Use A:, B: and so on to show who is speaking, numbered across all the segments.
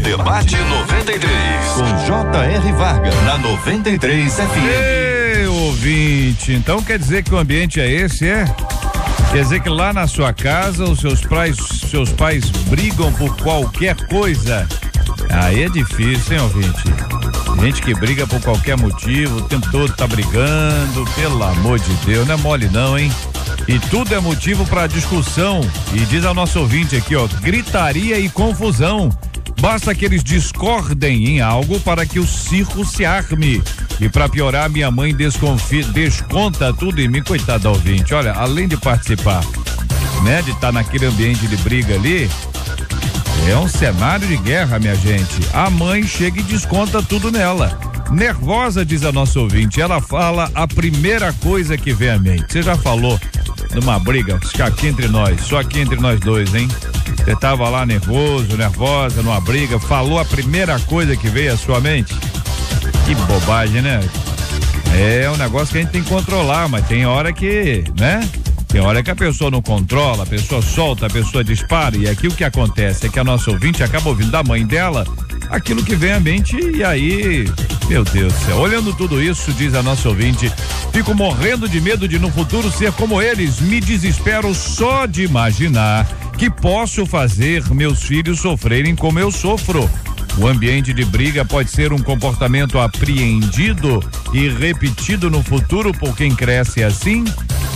A: Debate 93, com J.R. Vargas, na 93 FM.
B: Ei, ouvinte, então quer dizer que o ambiente é esse, é? Quer dizer que lá na sua casa os seus pais brigam por qualquer coisa? Aí é difícil, hein, ouvinte? Gente que briga por qualquer motivo, o tempo todo tá brigando, pelo amor de Deus, não é mole não, hein? E tudo é motivo para discussão. E diz ao nosso ouvinte aqui, ó, gritaria e confusão. Basta que eles discordem em algo para que o circo se arme. E para piorar, minha mãe desconta tudo em mim, coitada ouvinte. Olha, além de participar, né, de estar naquele ambiente de briga ali, é um cenário de guerra, minha gente. A mãe chega e desconta tudo nela. Nervosa, diz a nossa ouvinte, ela fala a primeira coisa que vem à mente. Você já falou numa briga, aqui entre nós, só aqui entre nós dois, hein? Você tava lá nervosa, numa briga, falou a primeira coisa que veio à sua mente? Que bobagem, né? É um negócio que a gente tem que controlar, mas tem hora que, né? Tem hora que a pessoa não controla, a pessoa solta, a pessoa dispara, e aqui o que acontece é que a nossa ouvinte acaba ouvindo da mãe dela aquilo que vem à mente, e aí, meu Deus do céu, olhando tudo isso, diz a nossa ouvinte, fico morrendo de medo de no futuro ser como eles, me desespero só de imaginar que posso fazer meus filhos sofrerem como eu sofro. O ambiente de briga pode ser um comportamento apreendido e repetido no futuro por quem cresce assim?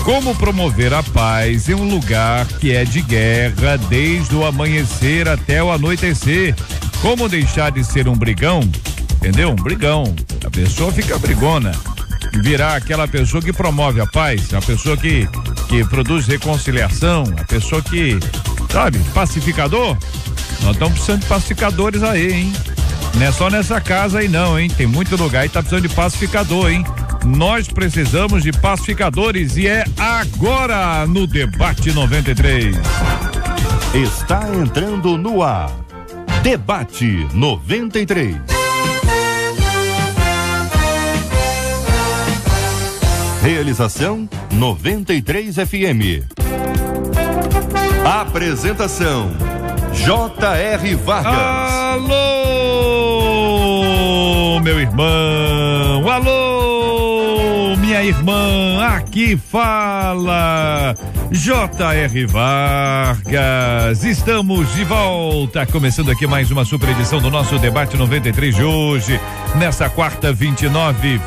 B: Como promover a paz em um lugar que é de guerra desde o amanhecer até o anoitecer? Como deixar de ser um brigão? Entendeu? Um brigão. A pessoa fica brigona. Virar aquela pessoa que promove a paz, a pessoa que produz reconciliação, a pessoa que, sabe, pacificador. Nós estamos precisando de pacificadores aí, hein? Não é só nessa casa aí não, hein? Tem muito lugar e tá precisando de pacificador, hein? Nós precisamos de pacificadores e é agora no Debate 93.
A: Está entrando no ar. Debate 93. Realização 93 FM. Apresentação J.R. Vargas.
B: Alô, meu irmão. Alô, minha irmã. Aqui fala J.R. Vargas. Estamos de volta, começando aqui mais uma super edição do nosso Debate 93 de hoje, nessa quarta, 29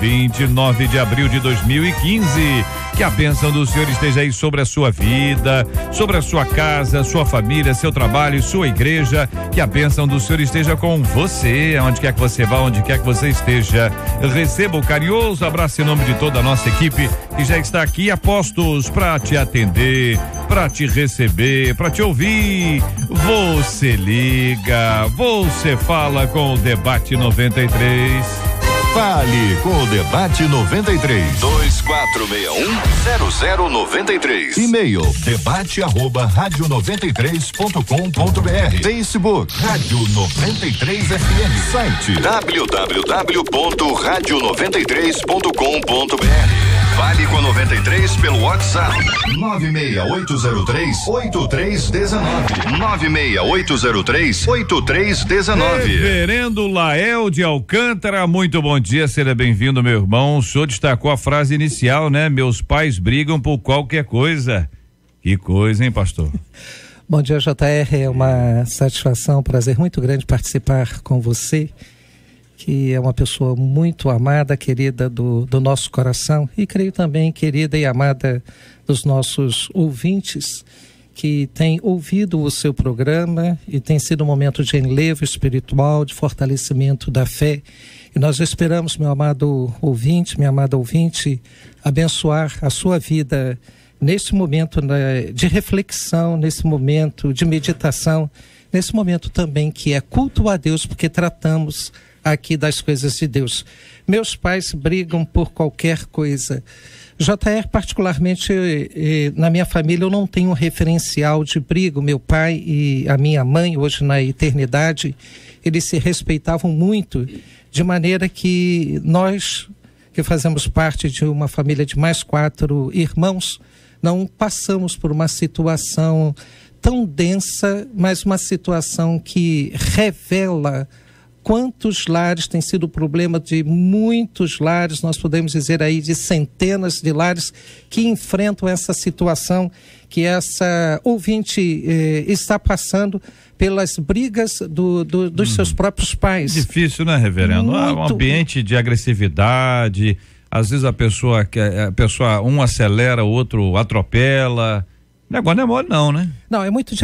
B: de abril de 2015. Que a bênção do Senhor esteja aí sobre a sua vida, sobre a sua casa, sua família, seu trabalho, sua igreja. Que a bênção do Senhor esteja com você, aonde quer que você vá, onde quer que você esteja. Receba o carinhoso abraço em nome de toda a nossa equipe que já está aqui a postos para te atender, para te receber, para te ouvir. Você liga, você fala com o Debate 93.
A: Fale com o Debate 93. 2461-0093. E-mail debate@radio93.com.br. Facebook Rádio 93 FM. Site www.radio93.com.br. Fale com a 93 pelo WhatsApp 96803-8319. 96803-8319.
B: Reverendo Lael de Alcântara, muito bom dia, seja bem-vindo, meu irmão. O senhor destacou a frase inicial, né? Meus pais brigam por qualquer coisa. Que coisa, hein, pastor?
C: Bom dia, JR, é uma satisfação, um prazer muito grande participar com você, que é uma pessoa muito amada, querida do nosso coração, e creio também querida e amada dos nossos ouvintes, que tem ouvido o seu programa e tem sido um momento de enlevo espiritual, de fortalecimento da fé. E nós esperamos, meu amado ouvinte, minha amada ouvinte, abençoar a sua vida nesse momento de reflexão, nesse momento de meditação, nesse momento também que é culto a Deus, porque tratamos aqui das coisas de Deus. Meus pais brigam por qualquer coisa. JR, particularmente, na minha família eu não tenho um referencial de briga. Meu pai e a minha mãe, hoje na eternidade, eles se respeitavam muito, de maneira que nós, que fazemos parte de uma família de mais 4 irmãos, não passamos por uma situação tão densa, mas uma situação que revela quantos lares tem sido o problema de muitos lares, nós podemos dizer aí de centenas de lares que enfrentam essa situação que essa ouvinte está passando pelas brigas dos seus próprios pais.
B: Difícil, né, reverendo? Um ambiente de agressividade, às vezes a pessoa um acelera, o outro atropela. O negócio não é mole não, né?
C: Não, é muito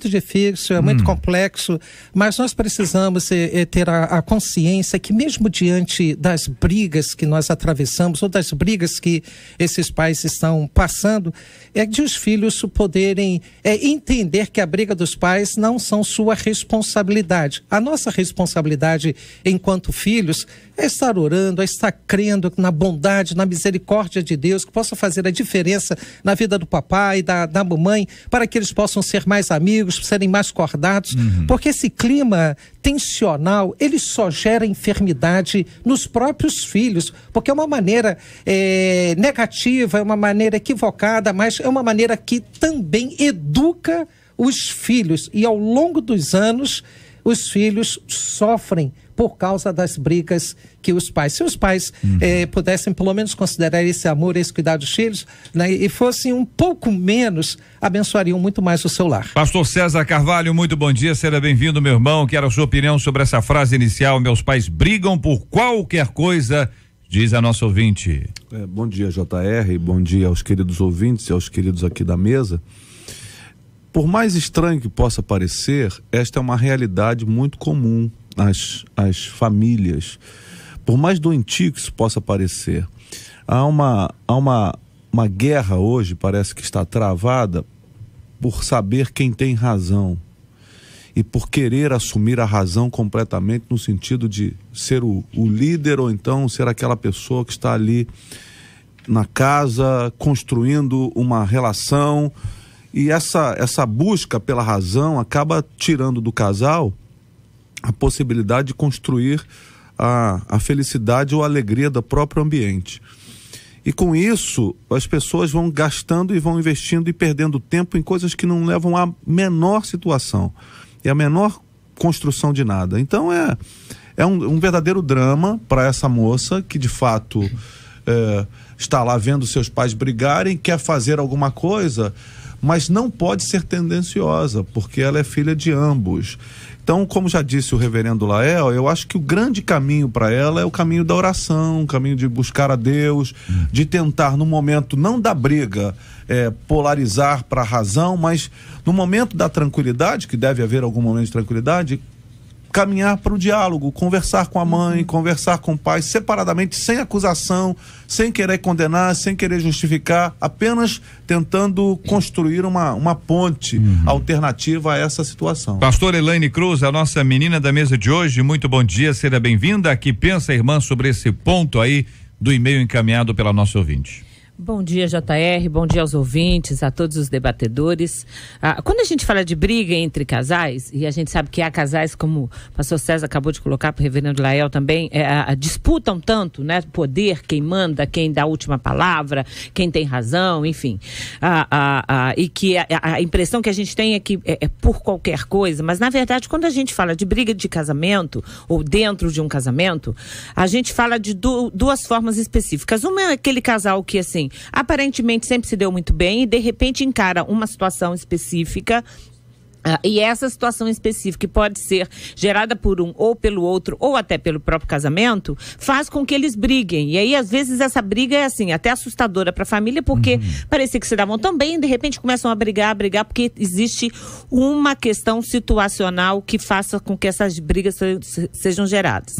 C: difícil, é muito complexo, mas nós precisamos ter a consciência que mesmo diante das brigas que nós atravessamos ou das brigas que esses pais estão passando, é de os filhos poderem entender que a briga dos pais não são sua responsabilidade. A nossa responsabilidade enquanto filhos é estar orando, é estar crendo na bondade, na misericórdia de Deus, que possa fazer a diferença na vida do papai, da mamãe, para que eles possam ser mais amigos, serem mais cordados, porque esse clima tensional, ele só gera enfermidade nos próprios filhos, porque é uma maneira negativa, é uma maneira equivocada, mas é uma maneira que também educa os filhos, e ao longo dos anos, os filhos sofrem por causa das brigas que os pais, se os pais pudessem pelo menos considerar esse amor, esse cuidado dos filhos, né, e fossem um pouco menos, abençoariam muito mais o seu lar.
B: Pastor César Carvalho, muito bom dia, seja bem-vindo, meu irmão. Quero a sua opinião sobre essa frase inicial: meus pais brigam por qualquer coisa, diz a nossa ouvinte.
D: Bom dia, JR, bom dia aos queridos ouvintes e aos queridos aqui da mesa. Por mais estranho que possa parecer, esta é uma realidade muito comum às famílias. Por mais doentio que isso possa parecer, há uma guerra hoje, parece que está travada, por saber quem tem razão e por querer assumir a razão completamente, no sentido de ser o líder, ou então ser aquela pessoa que está ali na casa construindo uma relação. E essa busca pela razão acaba tirando do casal a possibilidade de construir a felicidade ou a alegria do próprio ambiente. E com isso, as pessoas vão gastando e vão investindo e perdendo tempo em coisas que não levam à menor situação e à menor construção de nada. Então é um verdadeiro drama para essa moça que de fato está lá vendo seus pais brigarem, quer fazer alguma coisa, mas não pode ser tendenciosa, porque ela é filha de ambos. Então, como já disse o reverendo Lael, eu acho que o grande caminho para ela é o caminho da oração, o caminho de buscar a Deus, de tentar, no momento não da briga, polarizar para a razão, mas no momento da tranquilidade, que deve haver algum momento de tranquilidade, caminhar para o diálogo, conversar com a mãe, conversar com o pai, separadamente, sem acusação, sem querer condenar, sem querer justificar, apenas tentando construir uma ponte alternativa a essa situação.
B: Pastor Elaine Cruz, a nossa menina da mesa de hoje, muito bom dia, seja bem-vinda. Que pensa, irmã, sobre esse ponto aí do e-mail encaminhado pela nossa ouvinte?
E: Bom dia, JR, bom dia aos ouvintes, a todos os debatedores. Quando a gente fala de briga entre casais, e a gente sabe que há casais, como o pastor César acabou de colocar para o reverendo Lael também, disputam tanto, né? Poder, quem manda, quem dá a última palavra, quem tem razão, enfim. E que a impressão que a gente tem é que é por qualquer coisa, mas na verdade, quando a gente fala de briga de casamento, ou dentro de um casamento, a gente fala de duas formas específicas. Uma é aquele casal que, assim, aparentemente sempre se deu muito bem e de repente encara uma situação específica, e essa situação específica, que pode ser gerada por um ou pelo outro ou até pelo próprio casamento, faz com que eles briguem. E aí às vezes essa briga é assim, até assustadora para a família, porque parecia que se davam tão bem e de repente começam a brigar porque existe uma questão situacional que faça com que essas brigas sejam geradas.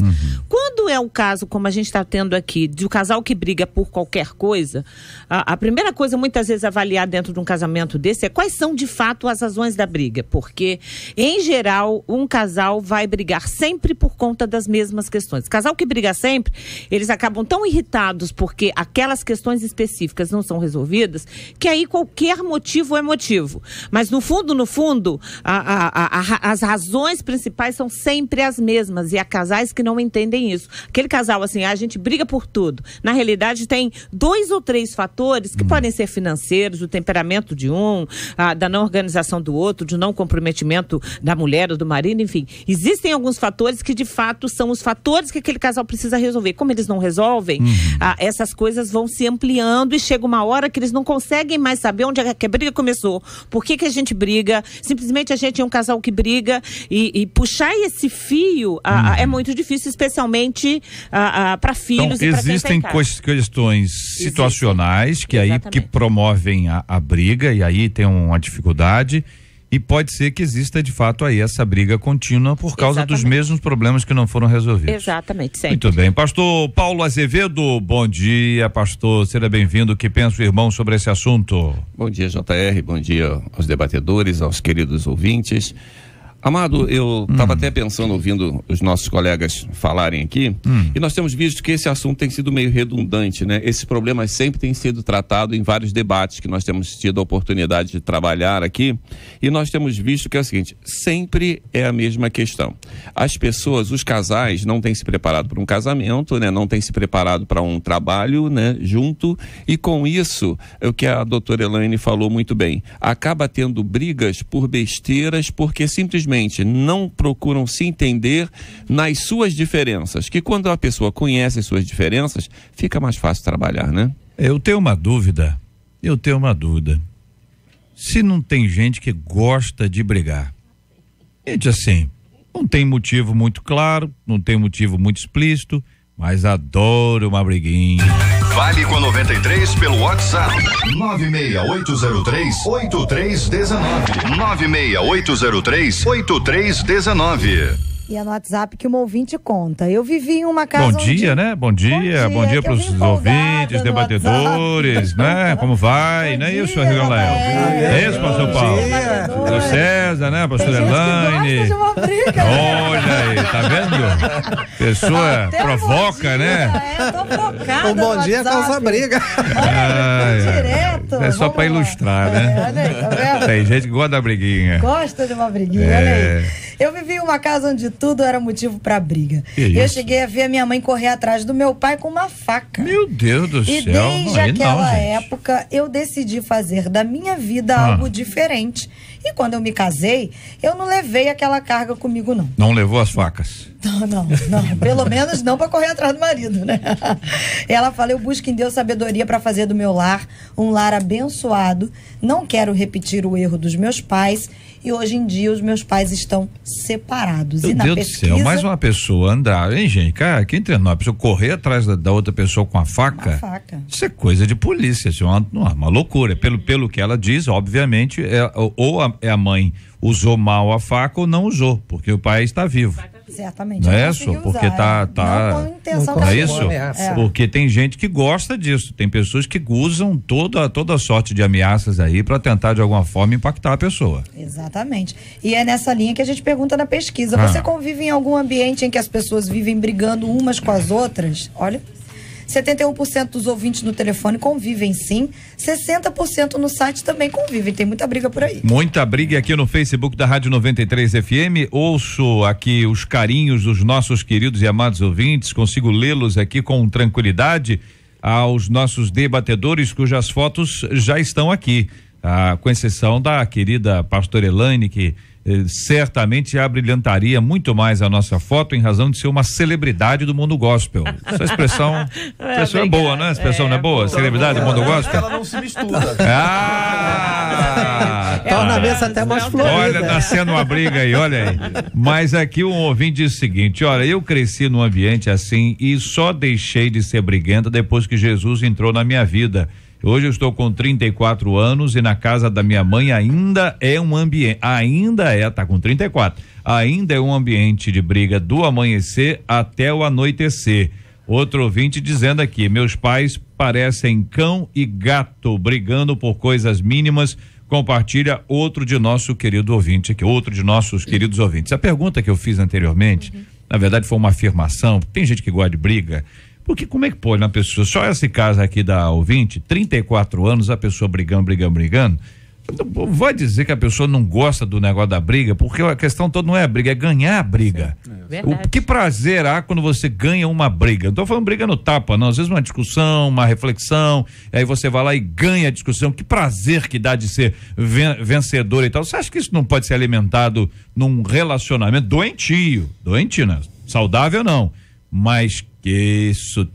E: Quando é o caso, como a gente está tendo aqui, de um casal que briga por qualquer coisa, a primeira coisa muitas vezes avaliar dentro de um casamento desse é quais são de fato as razões da briga. porque, em geral, um casal vai brigar sempre por conta das mesmas questões. Casal que briga sempre, eles acabam tão irritados porque aquelas questões específicas não são resolvidas, que aí qualquer motivo é motivo. Mas no fundo, as razões principais são sempre as mesmas, e há casais que não entendem isso. Aquele casal assim, a gente briga por tudo. Na realidade, tem 2 ou 3 fatores que podem ser financeiros, o temperamento de um, da não organização do outro, do não comprometimento da mulher ou do marido, enfim. Existem alguns fatores que, de fato, são os fatores que aquele casal precisa resolver. Como eles não resolvem, essas coisas vão se ampliando e chega uma hora que eles não conseguem mais saber onde é que a briga começou. Por que a gente briga? Simplesmente a gente é um casal que briga e puxar esse fio é muito difícil, especialmente para filhos,
B: então,
E: e para quem
B: existem
E: tá em casa.
B: questões situacionais que aí
E: Exatamente.
B: que promovem a briga, e aí tem uma dificuldade, e pode ser que exista de fato aí essa briga contínua por causa dos mesmos problemas que não foram resolvidos.
E: Exatamente, sempre.
B: Muito bem. Pastor Paulo Azevedo, bom dia, pastor, seja bem-vindo. O que pensa o irmão sobre esse assunto?
F: Bom dia, JR, bom dia aos debatedores, aos queridos ouvintes. Amado, eu estava até pensando, ouvindo os nossos colegas falarem aqui, e nós temos visto que esse assunto tem sido meio redundante, né? Esse problema sempre tem sido tratado em vários debates que nós temos tido a oportunidade de trabalhar aqui, e nós temos visto que é o seguinte, sempre é a mesma questão. As pessoas, os casais, não têm se preparado para um casamento, né? Não têm se preparado para um trabalho, né? Junto, e com isso, é o que a doutora Elaine falou muito bem, acaba tendo brigas por besteiras, porque simplesmente não procuram se entender nas suas diferenças, que quando a pessoa conhece as suas diferenças, fica mais fácil trabalhar, né?
B: Eu tenho uma dúvida. Se não tem gente que gosta de brigar, gente assim, não tem motivo muito claro, não tem motivo muito explícito, mas adoro uma briguinha.
A: Fale com a 93 pelo WhatsApp 96803-8319 96803-8319.
G: E é no WhatsApp que uma ouvinte conta. Eu vivi em uma casa.
B: Bom dia, né? Bom dia para os ouvintes, debatedores, né? Como vai, né? E o senhor Rio Léo? É isso, pastor Paulo? O César, né? Pastor Elaine. Olha aí, tá vendo? Pessoa provoca, né?
G: Tô focada.
C: O bom dia causa briga.
G: Direto.
B: É só para ilustrar, né?
G: Olha aí, tá vendo?
B: Tem gente que gosta da briguinha.
G: Gosta de uma briguinha, olha aí. Eu vivi em uma casa onde tudo era motivo pra briga. Eu cheguei a ver a minha mãe correr atrás do meu pai com uma faca.
B: Meu Deus do
G: E
B: céu.
G: desde aquela época, eu decidi fazer da minha vida algo diferente. E quando eu me casei, eu não levei aquela carga comigo, não.
B: Não levou as facas?
G: Não. Pelo menos não para correr atrás do marido, né? Ela fala, eu busco em Deus sabedoria para fazer do meu lar um lar abençoado. Não quero repetir o erro dos meus pais. E hoje em dia os meus pais estão separados.
B: Meu
G: e na
B: Deus
G: pesquisa...
B: do céu, mais uma pessoa andar, hein, gente? Cara, aqui entre nós, a pessoa correr atrás da outra pessoa com a faca.
G: Uma faca.
B: Isso é coisa de polícia, isso é uma loucura. Pelo que ela diz, obviamente, a mãe usou mal a faca ou não usou, porque o pai está vivo.
G: Certamente.
B: Não é isso? Porque tá.
G: Não com intenção
B: Não é
G: de
B: isso?
G: É.
B: Porque tem gente que gosta disso. Tem pessoas que usam toda sorte de ameaças aí para tentar de alguma forma impactar a pessoa.
G: Exatamente. E é nessa linha que a gente pergunta na pesquisa. Você convive em algum ambiente em que as pessoas vivem brigando umas com as outras? Olha, 71% dos ouvintes no telefone convivem sim, 60% no site também convivem, tem muita briga por aí.
B: Muita briga aqui no Facebook da Rádio 93 FM, ouço aqui os carinhos dos nossos queridos e amados ouvintes, consigo lê-los aqui com tranquilidade, aos nossos debatedores cujas fotos já estão aqui, com exceção da querida pastora Elaine, que certamente abrilhantaria muito mais a nossa foto em razão de ser uma celebridade do mundo gospel. Essa expressão é boa, né? A expressão não é boa? Celebridade do mundo gospel?
D: Ela não se mistura.
C: Torna a mesa até mais florida.
B: Olha, nascendo uma briga aí, olha aí. Mas aqui um ouvinte diz o seguinte, olha, eu cresci num ambiente assim e só deixei de ser briguenta depois que Jesus entrou na minha vida. Hoje eu estou com 34 anos e na casa da minha mãe ainda é um ambiente, tá com 34, ainda é um ambiente de briga do amanhecer até o anoitecer. Outro ouvinte dizendo aqui, meus pais parecem cão e gato brigando por coisas mínimas. Compartilha outro de nosso querido ouvinte aqui, outro de nossos queridos ouvintes. A pergunta que eu fiz anteriormente, na verdade foi uma afirmação. Tem gente que gosta de briga, porque como é que pode uma pessoa, só esse caso aqui da ouvinte, 34 anos, a pessoa brigando. Vai dizer que a pessoa não gosta do negócio da briga, porque a questão toda não é a briga, é ganhar a briga. Que prazer há quando você ganha uma briga? Não tô falando briga no tapa, não. Às vezes uma discussão, uma reflexão, aí você vai lá e ganha a discussão. Que prazer que dá de ser vencedor e tal. Você acha que isso não pode ser alimentado num relacionamento doentio, né? Saudável não, mas que isso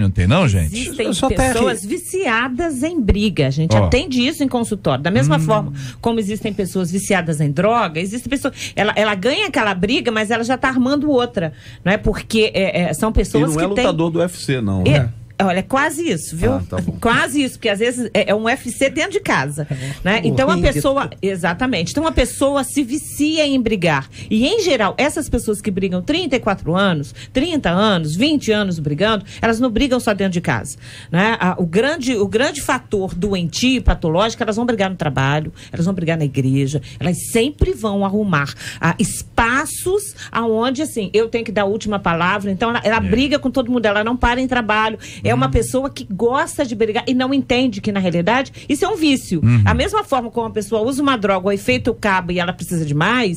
B: não tem não, gente?
E: Existem pessoas viciadas em briga, a gente atende isso em consultório, da mesma forma como existem pessoas viciadas em droga, existem pessoas, ela ganha aquela briga, mas ela já está armando outra, não é? Porque são pessoas que
D: não é lutador do UFC não, né?
E: Olha, é quase isso, viu?
D: Tá bom.
E: Quase isso, porque às vezes é um UFC dentro de casa, né? Então a pessoa, exatamente, então a pessoa se vicia em brigar, e em geral, essas pessoas que brigam 34 anos, 30 anos, 20 anos brigando, elas não brigam só dentro de casa, né? O grande fator doentio, patológico, elas vão brigar no trabalho, elas vão brigar na igreja, elas sempre vão arrumar espaços aonde, assim, eu tenho que dar a última palavra, então ela briga com todo mundo, ela não para em trabalho. É uma pessoa que gosta de brigar e não entende que, na realidade, isso é um vício. A mesma forma como a pessoa usa uma droga, o efeito cabo e ela precisa de mais,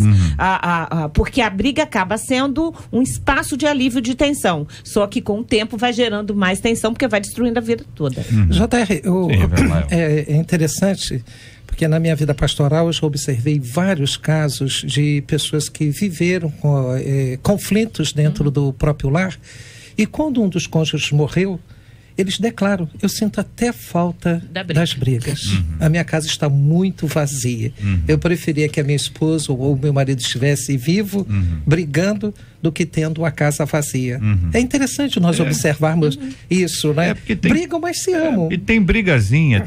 E: porque a briga acaba sendo um espaço de alívio de tensão. Só que com o tempo vai gerando mais tensão, porque vai destruindo a vida toda.
C: JR, é interessante, porque na minha vida pastoral eu já observei vários casos de pessoas que viveram conflitos dentro do próprio lar, e quando um dos cônjuges morreu, eles declaram, eu sinto até falta das brigas. A minha casa está muito vazia. Eu preferia que a minha esposa ou o meu marido estivesse vivo, brigando, do que tendo a casa vazia. É interessante nós observarmos isso, né? Brigam, mas se amam.
B: E tem brigazinha,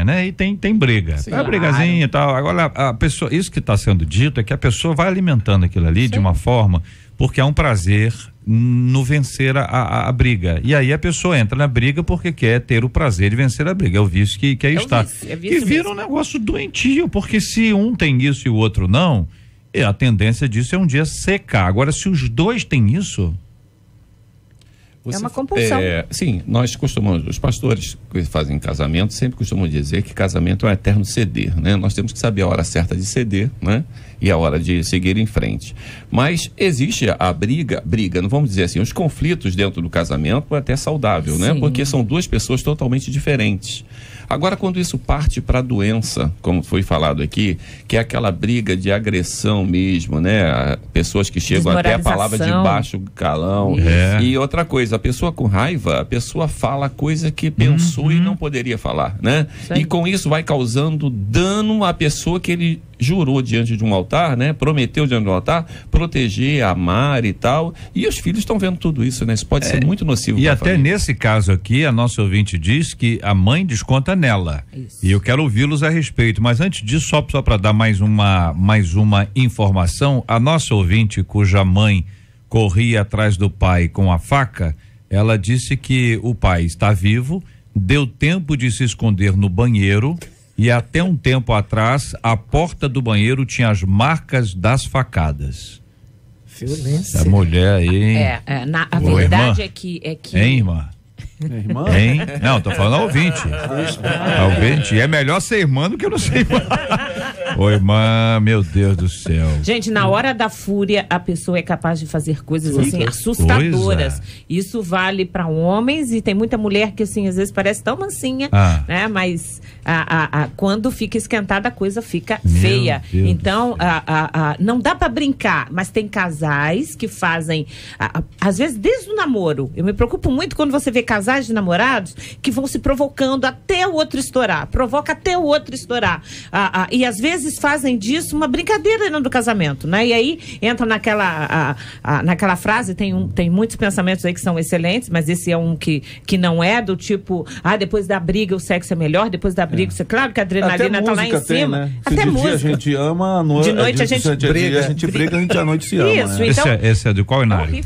B: né? E tem briga. Sim, brigazinha e tal. Agora, a pessoa, isso que está sendo dito é que a pessoa vai alimentando aquilo ali de uma forma, porque há um prazer no vencer a briga. E aí a pessoa entra na briga porque quer ter o prazer de vencer a briga. É o vício que aí está. Que vira um negócio doentio, porque se um tem isso e o outro não, a tendência disso é um dia secar. Agora, se os dois têm isso...
E: É uma compulsão.
F: Sim, nós costumamos, os pastores que fazem casamento sempre costumam dizer que casamento é um eterno ceder, né? Nós temos que saber a hora certa de ceder, né? E a hora de seguir em frente. Mas existe a briga, não vamos dizer assim, os conflitos dentro do casamento é até saudável, né? Porque são duas pessoas totalmente diferentes. Agora, quando isso parte para a doença, como foi falado aqui, que é aquela briga de agressão mesmo, né? Pessoas que chegam até a palavra de baixo calão. E outra coisa, a pessoa com raiva, a pessoa fala coisa que pensou e não poderia falar, né? E com isso vai causando dano à pessoa que ele jurou diante de um altar, né? Prometeu diante de um altar, proteger, amar e tal. E os filhos estão vendo tudo isso, né? Isso pode ser muito nocivo.
B: E até nesse caso aqui, a nossa ouvinte diz que a mãe desconta nela. Isso. E eu quero ouvi-los a respeito. Mas antes disso, só para dar mais uma informação, a nossa ouvinte, cuja mãe corria atrás do pai com a faca, ela disse que o pai está vivo, deu tempo de se esconder no banheiro. E até um tempo atrás, a porta do banheiro tinha as marcas das facadas.
C: Violência.
B: A mulher aí.
E: A verdade é que.
B: Hein, irmã?
D: Irmã?
B: Hein? Não, tô falando ouvinte. Ouvinte. E é melhor ser irmã do que não ser irmã. Ô, irmã, meu Deus do céu.
E: Gente, na hora da fúria, a pessoa é capaz de fazer coisas assim assustadoras. Isso vale para homens, e tem muita mulher que assim às vezes parece tão mansinha, né? Mas quando fica esquentada a coisa fica feia. Então, não dá para brincar, mas tem casais que fazem, às vezes desde o namoro. Eu me preocupo muito quando você vê casais de namorados que vão se provocando até o outro estourar, provoca até o outro estourar. E às vezes vezes fazem disso uma brincadeira dentro do casamento, né? E aí entra naquela frase, tem muitos pensamentos aí que são excelentes, mas esse é um que não é do tipo, depois da briga o sexo é melhor, depois da briga, claro que a adrenalina tá lá em cima.
D: Né?
E: Até
D: de
E: música.
D: Dia a gente ama,
E: de noite a gente briga.
D: A gente briga, a gente à noite se ama.
E: Isso,
D: né?
E: então...
B: Esse é de qual Inário?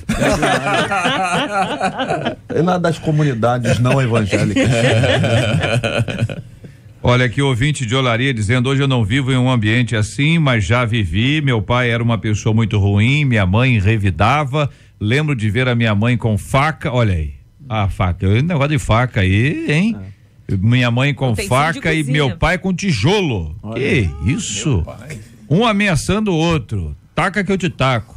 D: É lá das comunidades não evangélicas.
B: Olha aqui, ouvinte de Olaria dizendo: hoje eu não vivo em um ambiente assim, mas já vivi. Meu pai era uma pessoa muito ruim, minha mãe revidava. Lembro de ver a minha mãe com faca. Olha aí, a faca, negócio de faca aí, hein? Minha mãe com faca e meu pai com tijolo. Olha, que isso? Um ameaçando o outro. Taca que eu te taco.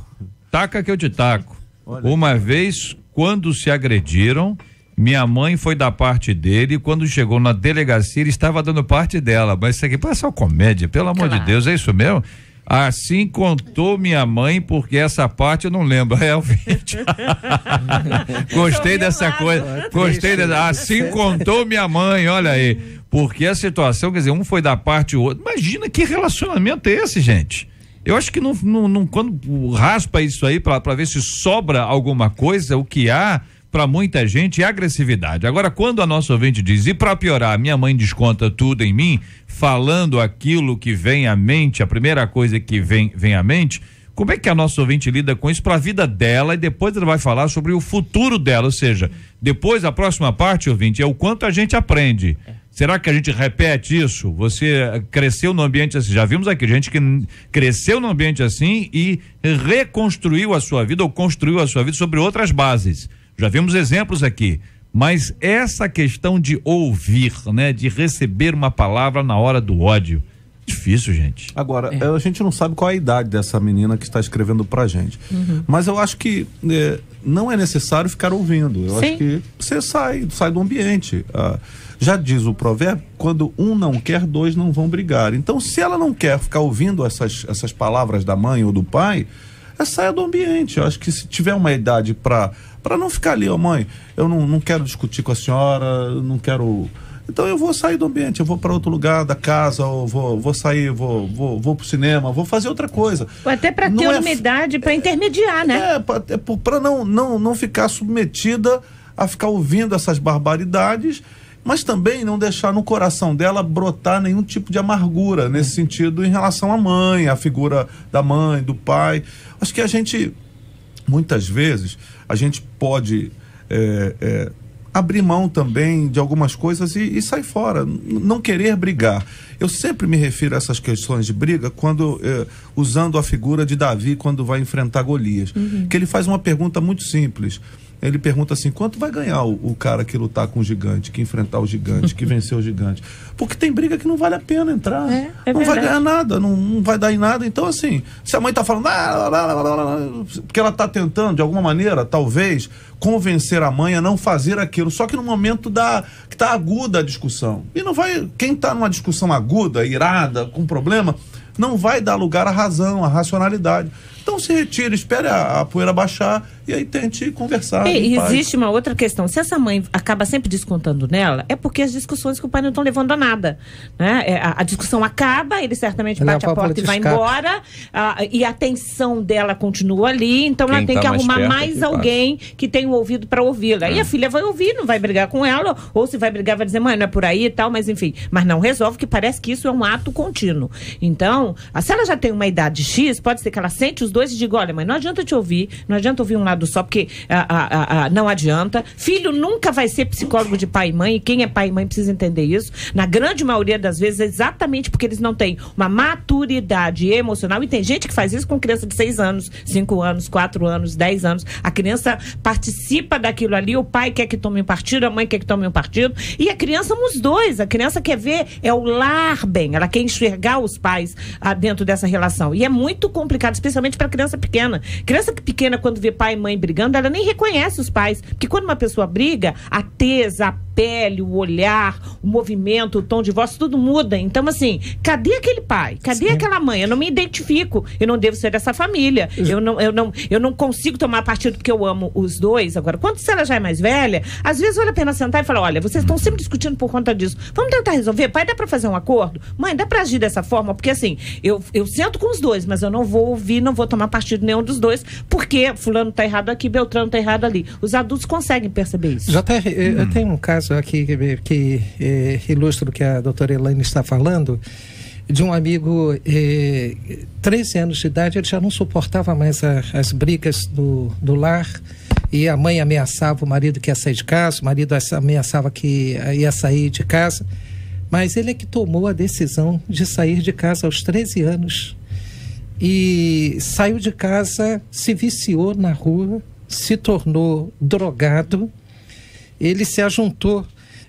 B: Taca que eu te taco. Olha. Uma vez, quando se agrediram, minha mãe foi da parte dele e quando chegou na delegacia ele estava dando parte dela. Mas isso aqui parece uma comédia, pelo amor de Deus, é isso mesmo? Assim contou minha mãe, porque essa parte eu não lembro. É o vídeo. Gostei dessa coisa. Gostei dessa. Assim contou minha mãe, olha aí. Porque a situação, quer dizer, um foi da parte do outro. Imagina que relacionamento é esse, gente. Eu acho que não quando raspa isso aí para ver se sobra alguma coisa, o que há para muita gente é agressividade. Agora, quando a nossa ouvinte diz, e para piorar, minha mãe desconta tudo em mim, falando aquilo que vem à mente, a primeira coisa que vem à mente, como é que a nossa ouvinte lida com isso para a vida dela e depois ela vai falar sobre o futuro dela, ou seja, depois a próxima parte, ouvinte, é o quanto a gente aprende. Será que a gente repete isso? Você cresceu num ambiente assim, já vimos aqui gente que cresceu num ambiente assim e reconstruiu a sua vida ou construiu a sua vida sobre outras bases. Já vimos exemplos aqui, mas essa questão de ouvir, né, de receber uma palavra na hora do ódio, difícil, gente.
D: Agora, a gente não sabe qual é a idade dessa menina que está escrevendo pra gente, mas eu acho que não é necessário ficar ouvindo. Eu acho que você sai do ambiente. Já diz o provérbio, quando um não quer, dois não vão brigar. Então, se ela não quer ficar ouvindo essas palavras da mãe ou do pai, saia do ambiente. Eu acho que se tiver uma idade para não ficar ali, mãe, eu não quero discutir com a senhora, não quero... Então eu vou sair do ambiente, eu vou para outro lugar da casa, ou vou sair, vou pro cinema, vou fazer outra coisa.
E: Ou até para ter uma idade para intermediar, né?
D: Para não ficar submetida a ficar ouvindo essas barbaridades, mas também não deixar no coração dela brotar nenhum tipo de amargura nesse sentido em relação à mãe, à figura da mãe, do pai. Acho que a gente, muitas vezes, a gente pode abrir mão também de algumas coisas e sair fora, não querer brigar. Eu sempre me refiro a essas questões de briga quando usando a figura de Davi quando vai enfrentar Golias, que ele faz uma pergunta muito simples. Ele pergunta assim, quanto vai ganhar o cara que lutar com o gigante, que enfrentar o gigante, que vencer o gigante? Porque tem briga que não vale a pena entrar, não vai ganhar nada, não vai dar em nada. Então assim, se a mãe tá falando porque ela tá tentando de alguma maneira, talvez, convencer a mãe a não fazer aquilo, só que no momento que tá aguda a discussão, e não vai, quem tá numa discussão aguda, irada, com problema, não vai dar lugar à razão, à racionalidade. Então se retire, espere a poeira baixar e aí tente conversar.
E: E existe uma outra questão, se essa mãe acaba sempre descontando nela, é porque as discussões com o pai não estão levando a nada, né? A discussão acaba, ele certamente bate a porta e vai embora, e a tensão dela continua ali, então ela tem que arrumar mais alguém que tenha um ouvido para ouvi-la. E a filha vai ouvir, não vai brigar com ela, ou se vai brigar vai dizer, mãe, não é por aí e tal, mas enfim, mas não resolve, que parece que isso é um ato contínuo. Então, se ela já tem uma idade X, pode ser que ela sente os dois e diga, olha, mãe, não adianta te ouvir, não adianta ouvir um lado só, porque não adianta. Filho nunca vai ser psicólogo de pai e mãe, e quem é pai e mãe precisa entender isso. Na grande maioria das vezes, é exatamente porque eles não têm uma maturidade emocional, e tem gente que faz isso com criança de 6 anos, 5 anos, 4 anos, 10 anos. A criança participa daquilo ali, o pai quer que tome um partido, a mãe quer que tome um partido, e a criança somos dois. A criança quer ver o lar bem, ela quer enxergar os pais dentro dessa relação. E é muito complicado, especialmente para criança pequena. Criança pequena, quando vê pai e mãe brigando, ela nem reconhece os pais. Porque quando uma pessoa briga, a tesa, a pele, o olhar, o movimento, o tom de voz, tudo muda. Então, assim, cadê aquele pai? Cadê aquela mãe? Eu não me identifico. Eu não devo ser dessa família. Eu não consigo tomar partido porque eu amo os dois. Agora, quando ela já é mais velha, às vezes vale a pena sentar e falar, olha, vocês estão sempre discutindo por conta disso. Vamos tentar resolver? Pai, dá pra fazer um acordo? Mãe, dá pra agir dessa forma? Porque, assim, eu sento com os dois, mas eu não vou ouvir, não vou tomar partido nenhum dos dois, porque fulano tá errado aqui, Beltrano tá errado ali. Os adultos conseguem perceber isso.
C: Eu tenho um caso aqui que ilustra o que a doutora Elaine está falando, de um amigo, 13 anos de idade, ele já não suportava mais as brigas do lar, e a mãe ameaçava o marido que ia sair de casa, o marido ameaçava que ia sair de casa, mas ele é que tomou a decisão de sair de casa aos 13 anos, e saiu de casa, se viciou na rua, se tornou drogado, ele se ajuntou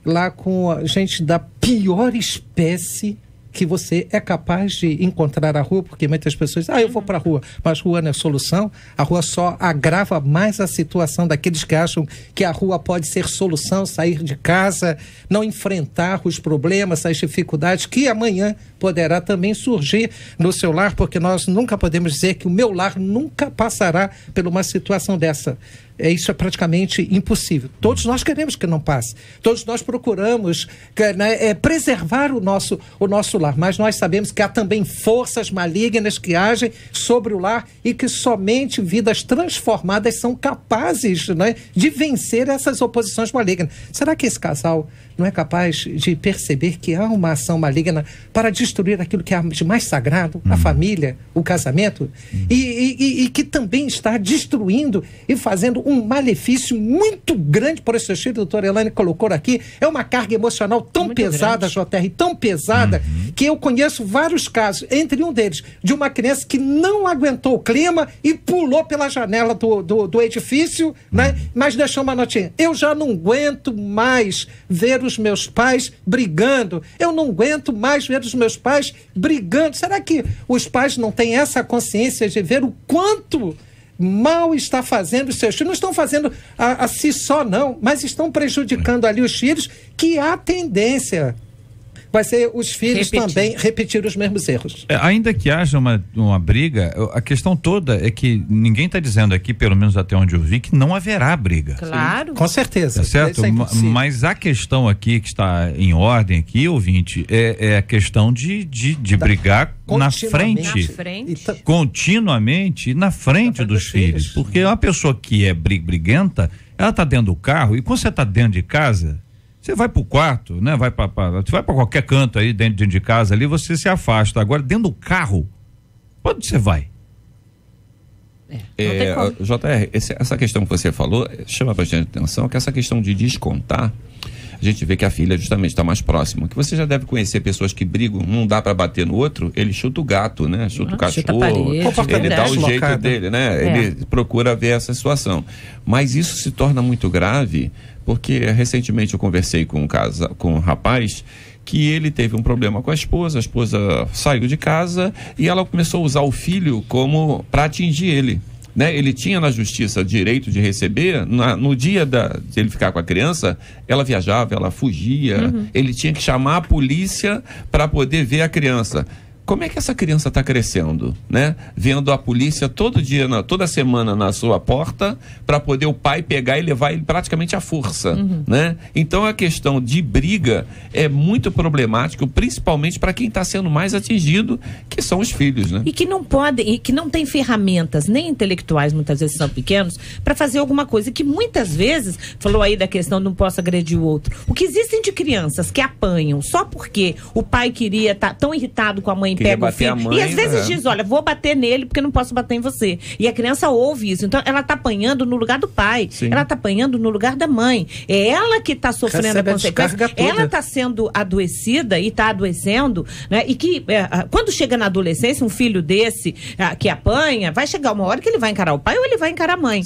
C: lá com a gente da pior espécie que você é capaz de encontrar a rua, porque muitas pessoas dizem, eu vou para a rua, mas rua não é solução, a rua só agrava mais a situação daqueles que acham que a rua pode ser solução, sair de casa, não enfrentar os problemas, as dificuldades que amanhã poderá também surgir no seu lar, porque nós nunca podemos dizer que o meu lar nunca passará por uma situação dessa. Isso é praticamente impossível. Todos nós queremos que não passe. Todos nós procuramos preservar o nosso lar, mas nós sabemos que há também forças malignas que agem sobre o lar e que somente vidas transformadas são capazes, de vencer essas oposições malignas. Será que esse casal não é capaz de perceber que há uma ação maligna para destruir aquilo que há de mais sagrado, a família, o casamento, e que também está destruindo e fazendo um malefício muito grande por esse filho, a doutora Elaine colocou aqui, é uma carga emocional tão muito pesada, JR, tão pesada, que eu conheço vários casos, entre um deles, de uma criança que não aguentou o clima e pulou pela janela do edifício, mas deixou uma notinha, eu já não aguento mais ver os meus pais brigando, eu não aguento mais ver os meus pais brigando. Será que os pais não têm essa consciência de ver o quanto mal está fazendo os seus filhos? Não estão fazendo a si só, não, mas estão prejudicando ali os filhos, que há tendência vai ser os filhos também repetir os mesmos erros.
B: Ainda que haja uma briga, a questão toda é que ninguém está dizendo aqui, pelo menos até onde eu vi, que não haverá briga.
E: Claro.
C: Com certeza.
B: Tá certo? Mas a questão aqui que está em ordem aqui, ouvinte, é a questão de brigar na frente. Continuamente na frente dos filhos. Porque uma pessoa que é briguenta, ela está dentro do carro, e quando você está dentro de casa, você vai pro quarto, você vai para qualquer canto aí dentro de casa ali, você se afasta. Agora, dentro do carro, onde você vai?
F: JR, essa questão que você falou chama bastante atenção, que essa questão de descontar, a gente vê que a filha justamente está mais próxima, que você já deve conhecer pessoas que brigam, não dá para bater no outro, ele chuta o gato, chuta o cachorro, ele dá o jeito dele, ele procura ver essa situação, mas isso se torna muito grave, porque recentemente eu conversei com um rapaz que ele teve um problema com a esposa saiu de casa e ela começou a usar o filho como para atingir ele. Ele tinha na justiça direito de receber, no dia de ele ficar com a criança, ela viajava, ela fugia, ele tinha que chamar a polícia para poder ver a criança. Como é que essa criança está crescendo, Vendo a polícia todo dia, toda semana na sua porta, para poder o pai pegar e levar ele praticamente à força, Então a questão de briga é muito problemático, principalmente para quem está sendo mais atingido, que são os filhos, E
E: que não podem, e que não tem ferramentas, nem intelectuais, muitas vezes são pequenos, para fazer alguma coisa, e que muitas vezes, falou aí da questão não posso agredir o outro, o que existem de crianças que apanham só porque o pai queria estar tão irritado com a mãe, pega o filho, mãe, e às vezes diz, olha, vou bater nele porque não posso bater em você. E a criança ouve isso. Então, ela está apanhando no lugar do pai. Sim. Ela está apanhando no lugar da mãe. É ela que está sofrendo a consequência. Ela está sendo adoecida e está adoecendo, E que, quando chega na adolescência, um filho desse que apanha, vai chegar uma hora que ele vai encarar o pai ou ele vai encarar a mãe.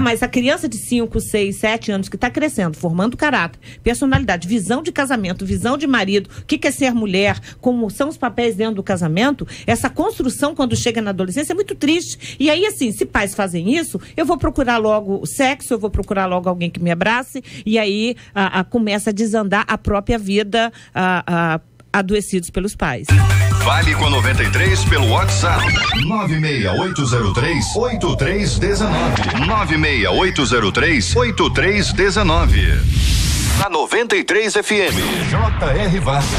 E: Mas a criança de 5, 6, 7 anos que está crescendo, formando caráter, personalidade, visão de casamento, visão de marido, o que é ser mulher, como são os papéis dentro do casamento, casamento, essa construção quando chega na adolescência é muito triste. E aí, assim, se pais fazem isso, eu vou procurar logo sexo, eu vou procurar logo alguém que me abrace, e aí começa a desandar a própria vida adoecidos pelos pais.
A: Fale com a 93 pelo WhatsApp 96803-8319 96803-8319. Na 93 FM, J.R. Vargas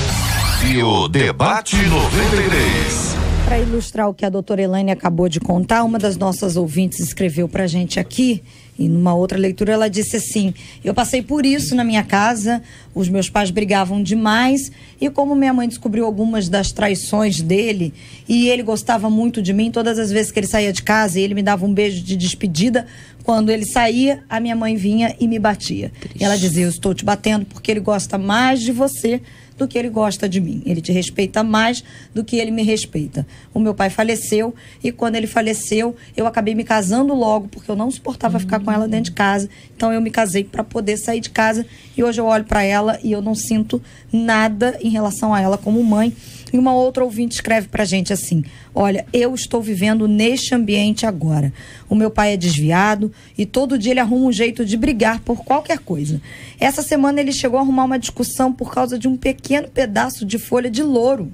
A: e o Debate 93.
G: Para ilustrar o que a doutora Elaine acabou de contar, uma das nossas ouvintes escreveu para a gente aqui, e numa outra leitura ela disse assim: eu passei por isso na minha casa, os meus pais brigavam demais, e como minha mãe descobriu algumas das traições dele, e ele gostava muito de mim, todas as vezes que ele saía de casa e ele me dava um beijo de despedida, quando ele saía, a minha mãe vinha e me batia. E ela dizia: eu estou te batendo porque ele gosta mais de você do que ele gosta de mim. Ele te respeita mais do que ele me respeita. O meu pai faleceu, e quando ele faleceu, eu acabei me casando logo, porque eu não suportava ficar com ela dentro de casa. Então eu me casei para poder sair de casa, e hoje eu olho para ela e eu não sinto nada em relação a ela como mãe. E uma outra ouvinte escreve pra gente assim: olha, eu estou vivendo neste ambiente agora. O meu pai é desviado e todo dia ele arruma um jeito de brigar por qualquer coisa. Essa semana ele chegou a arrumar uma discussão por causa de um pequeno pedaço de folha de louro.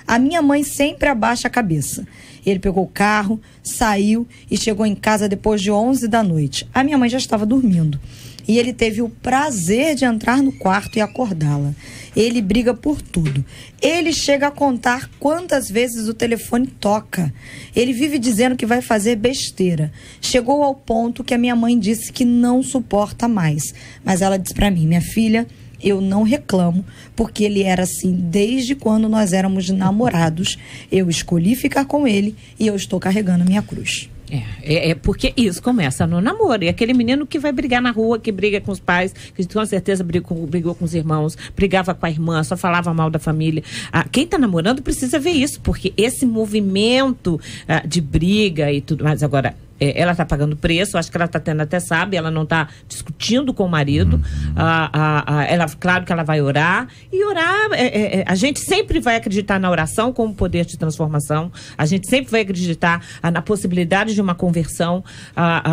G: A minha mãe sempre abaixa a cabeça. Ele pegou o carro, saiu e chegou em casa depois de 11 da noite. A minha mãe já estava dormindo. E ele teve o prazer de entrar no quarto e acordá-la. Ele briga por tudo. Ele chega a contar quantas vezes o telefone toca. Ele vive dizendo que vai fazer besteira. Chegou ao ponto que a minha mãe disse que não suporta mais. Mas ela disse pra mim: minha filha, eu não reclamo, porque ele era assim desde quando nós éramos namorados. Eu escolhi ficar com ele e eu estou carregando a minha cruz.
E: É porque isso começa no namoro. E aquele menino que vai brigar na rua, que briga com os pais, que com certeza brigou com os irmãos, brigava com a irmã, só falava mal da família. Quem está namorando precisa ver isso, porque esse movimento de briga e tudo mais, agora, ela está pagando preço, acho que ela está tendo, até sabe, ela não está discutindo com o marido. Claro que ela vai orar, e orar, a gente sempre vai acreditar na oração como poder de transformação, a gente sempre vai acreditar na possibilidade de uma conversão,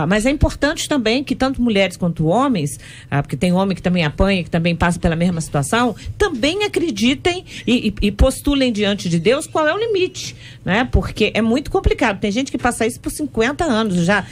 E: mas é importante também que tanto mulheres quanto homens, porque tem homem que também apanha, que também passa pela mesma situação, também acreditem e postulem diante de Deus qual é o limite, né? Porque é muito complicado, tem gente que passa isso por 50 anos. Já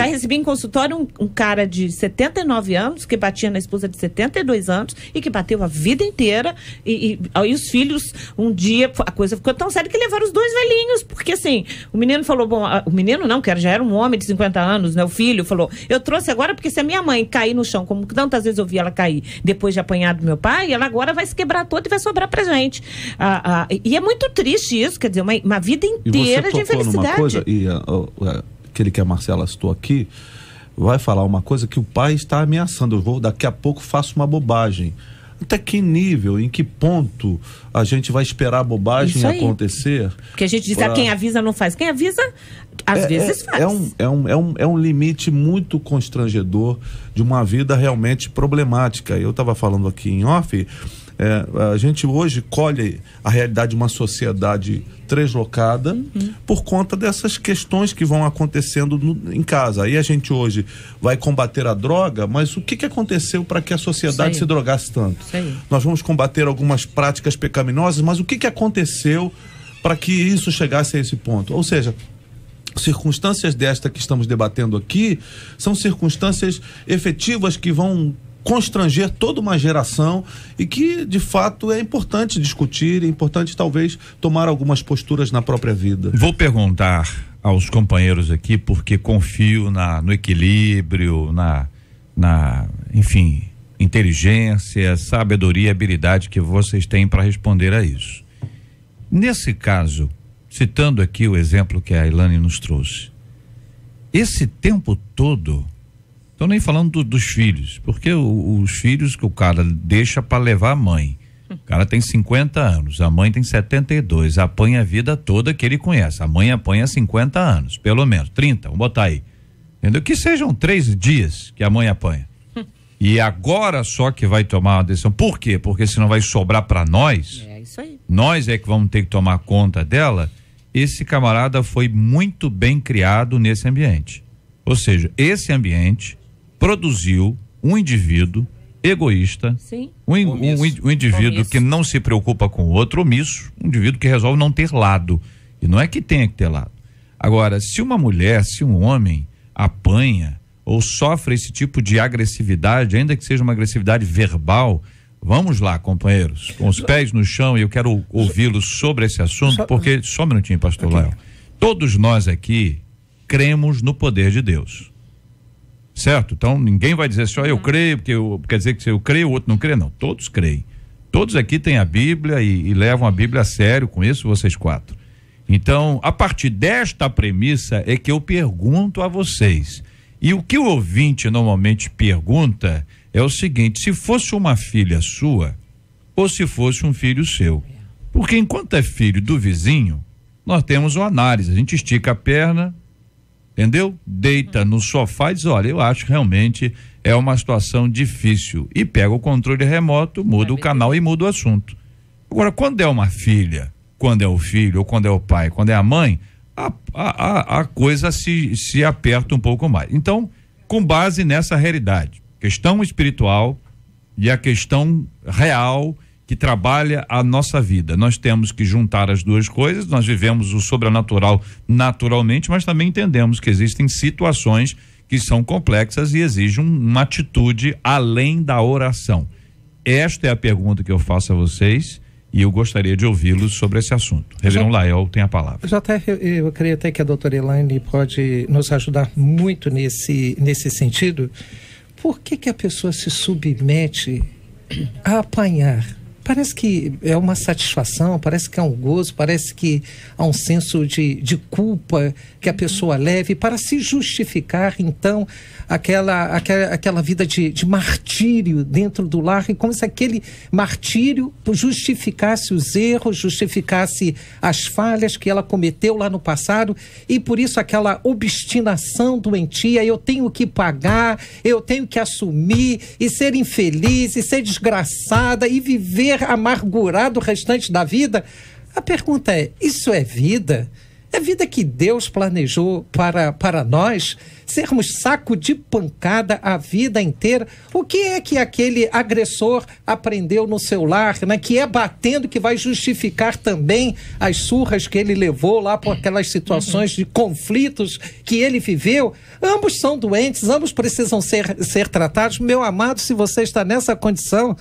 E: recebi em consultório um cara de 79 anos que batia na esposa de 72 anos e que bateu a vida inteira, e os filhos, um dia a coisa ficou tão séria que levaram os dois velhinhos, porque assim, o menino falou, o menino não, que já era um homem de 50 anos, né? O filho falou: eu trouxe agora porque se a minha mãe cair no chão, como tantas vezes eu vi ela cair depois de apanhar do meu pai, ela agora vai se quebrar toda e vai sobrar pra gente. E é muito triste isso, quer dizer, uma vida inteira de infelicidade.
D: Numa coisa, aquele que a Marcela citou aqui vai falar uma coisa que o pai está ameaçando: daqui a pouco faço uma bobagem. Até que nível, em que ponto a gente vai esperar a bobagem acontecer?
E: Porque a gente diz, quem avisa não faz. Quem avisa, às vezes faz.
D: É um limite muito constrangedor de uma vida realmente problemática. Eu estava falando aqui em off, a gente hoje colhe a realidade de uma sociedade deslocada por conta dessas questões que vão acontecendo em casa. Aí a gente hoje vai combater a droga, mas o que aconteceu para que a sociedade se drogasse tanto? Nós vamos combater algumas práticas pecaminosas, mas o que aconteceu para que isso chegasse a esse ponto? Ou seja, circunstâncias desta que estamos debatendo aqui são circunstâncias efetivas que vão constranger toda uma geração e que, de fato, é importante discutir, é importante, talvez, tomar algumas posturas na própria vida.
B: Vou perguntar aos companheiros aqui, porque confio no equilíbrio, enfim, inteligência, sabedoria e habilidade que vocês têm para responder a isso. Nesse caso, citando aqui o exemplo que a Elaine nos trouxe, esse tempo todo, estou nem falando dos filhos, porque os filhos que o cara deixa para levar a mãe. O cara tem 50 anos, a mãe tem 72, apanha a vida toda que ele conhece. A mãe apanha 50 anos, pelo menos, 30, vamos botar aí. Entendeu? Que sejam 3 dias que a mãe apanha. E agora só que vai tomar uma decisão. Por quê? Porque senão vai sobrar para nós.
E: É isso aí.
B: nós é que vamos ter que tomar conta dela, esse camarada foi muito bem criado nesse ambiente. Ou seja, esse ambiente produziu um indivíduo egoísta, um indivíduo que não se preocupa com o outro, omisso, um indivíduo que resolve não ter lado. E não é que tenha que ter lado. Agora, se uma mulher, se um homem apanha ou sofre esse tipo de agressividade, ainda que seja uma agressividade verbal, vamos lá, companheiros, com os pés no chão, e eu quero ouvi-los sobre esse assunto, porque, só um minutinho, pastor Léo, todos nós aqui cremos no poder de Deus, certo? Então ninguém vai dizer só eu creio, porque quer dizer que se eu creio o outro não crê, não, todos creem, todos aqui têm a Bíblia e levam a Bíblia a sério, conheço vocês quatro. Então, a partir desta premissa é que eu pergunto a vocês, e o que o ouvinte normalmente pergunta é o seguinte: se fosse uma filha sua ou se fosse um filho seu, porque enquanto é filho do vizinho, nós temos uma análise, a gente estica a perna, entendeu? Deita no sofá e diz, olha, eu acho que realmente é uma situação difícil, e pega o controle remoto, muda o canal e muda o assunto. Agora, quando é uma filha, quando é o filho, ou quando é o pai, quando é a mãe, a coisa se aperta um pouco mais. Então, com base nessa realidade, questão espiritual e a questão real que trabalha a nossa vida, nós temos que juntar as duas coisas. Nós vivemos o sobrenatural naturalmente, mas também entendemos que existem situações que são complexas e exigem uma atitude além da oração. Esta é a pergunta que eu faço a vocês e eu gostaria de ouvi-los sobre esse assunto. Reverendo Lael tem a palavra.
C: Eu creio até que a doutora Elaine pode nos ajudar muito nesse sentido. Por que a pessoa se submete a apanhar? Parece que é uma satisfação, parece que é um gozo, parece que há um senso de culpa que a pessoa leve para se justificar, então, aquela vida de martírio dentro do lar, e como se aquele martírio justificasse os erros, justificasse as falhas que ela cometeu lá no passado, e por isso aquela obstinação doentia: eu tenho que pagar, eu tenho que assumir, e ser infeliz, e ser desgraçada, e viver amargurado o restante da vida. A pergunta é: isso é vida? É vida que Deus planejou para nós? Sermos saco de pancada a vida inteira? O que é que aquele agressor aprendeu no seu lar, né? Que é batendo que vai justificar também as surras que ele levou lá por aquelas situações de conflitos que ele viveu? Ambos são doentes, ambos precisam ser tratados. Meu amado, se você está nessa condição,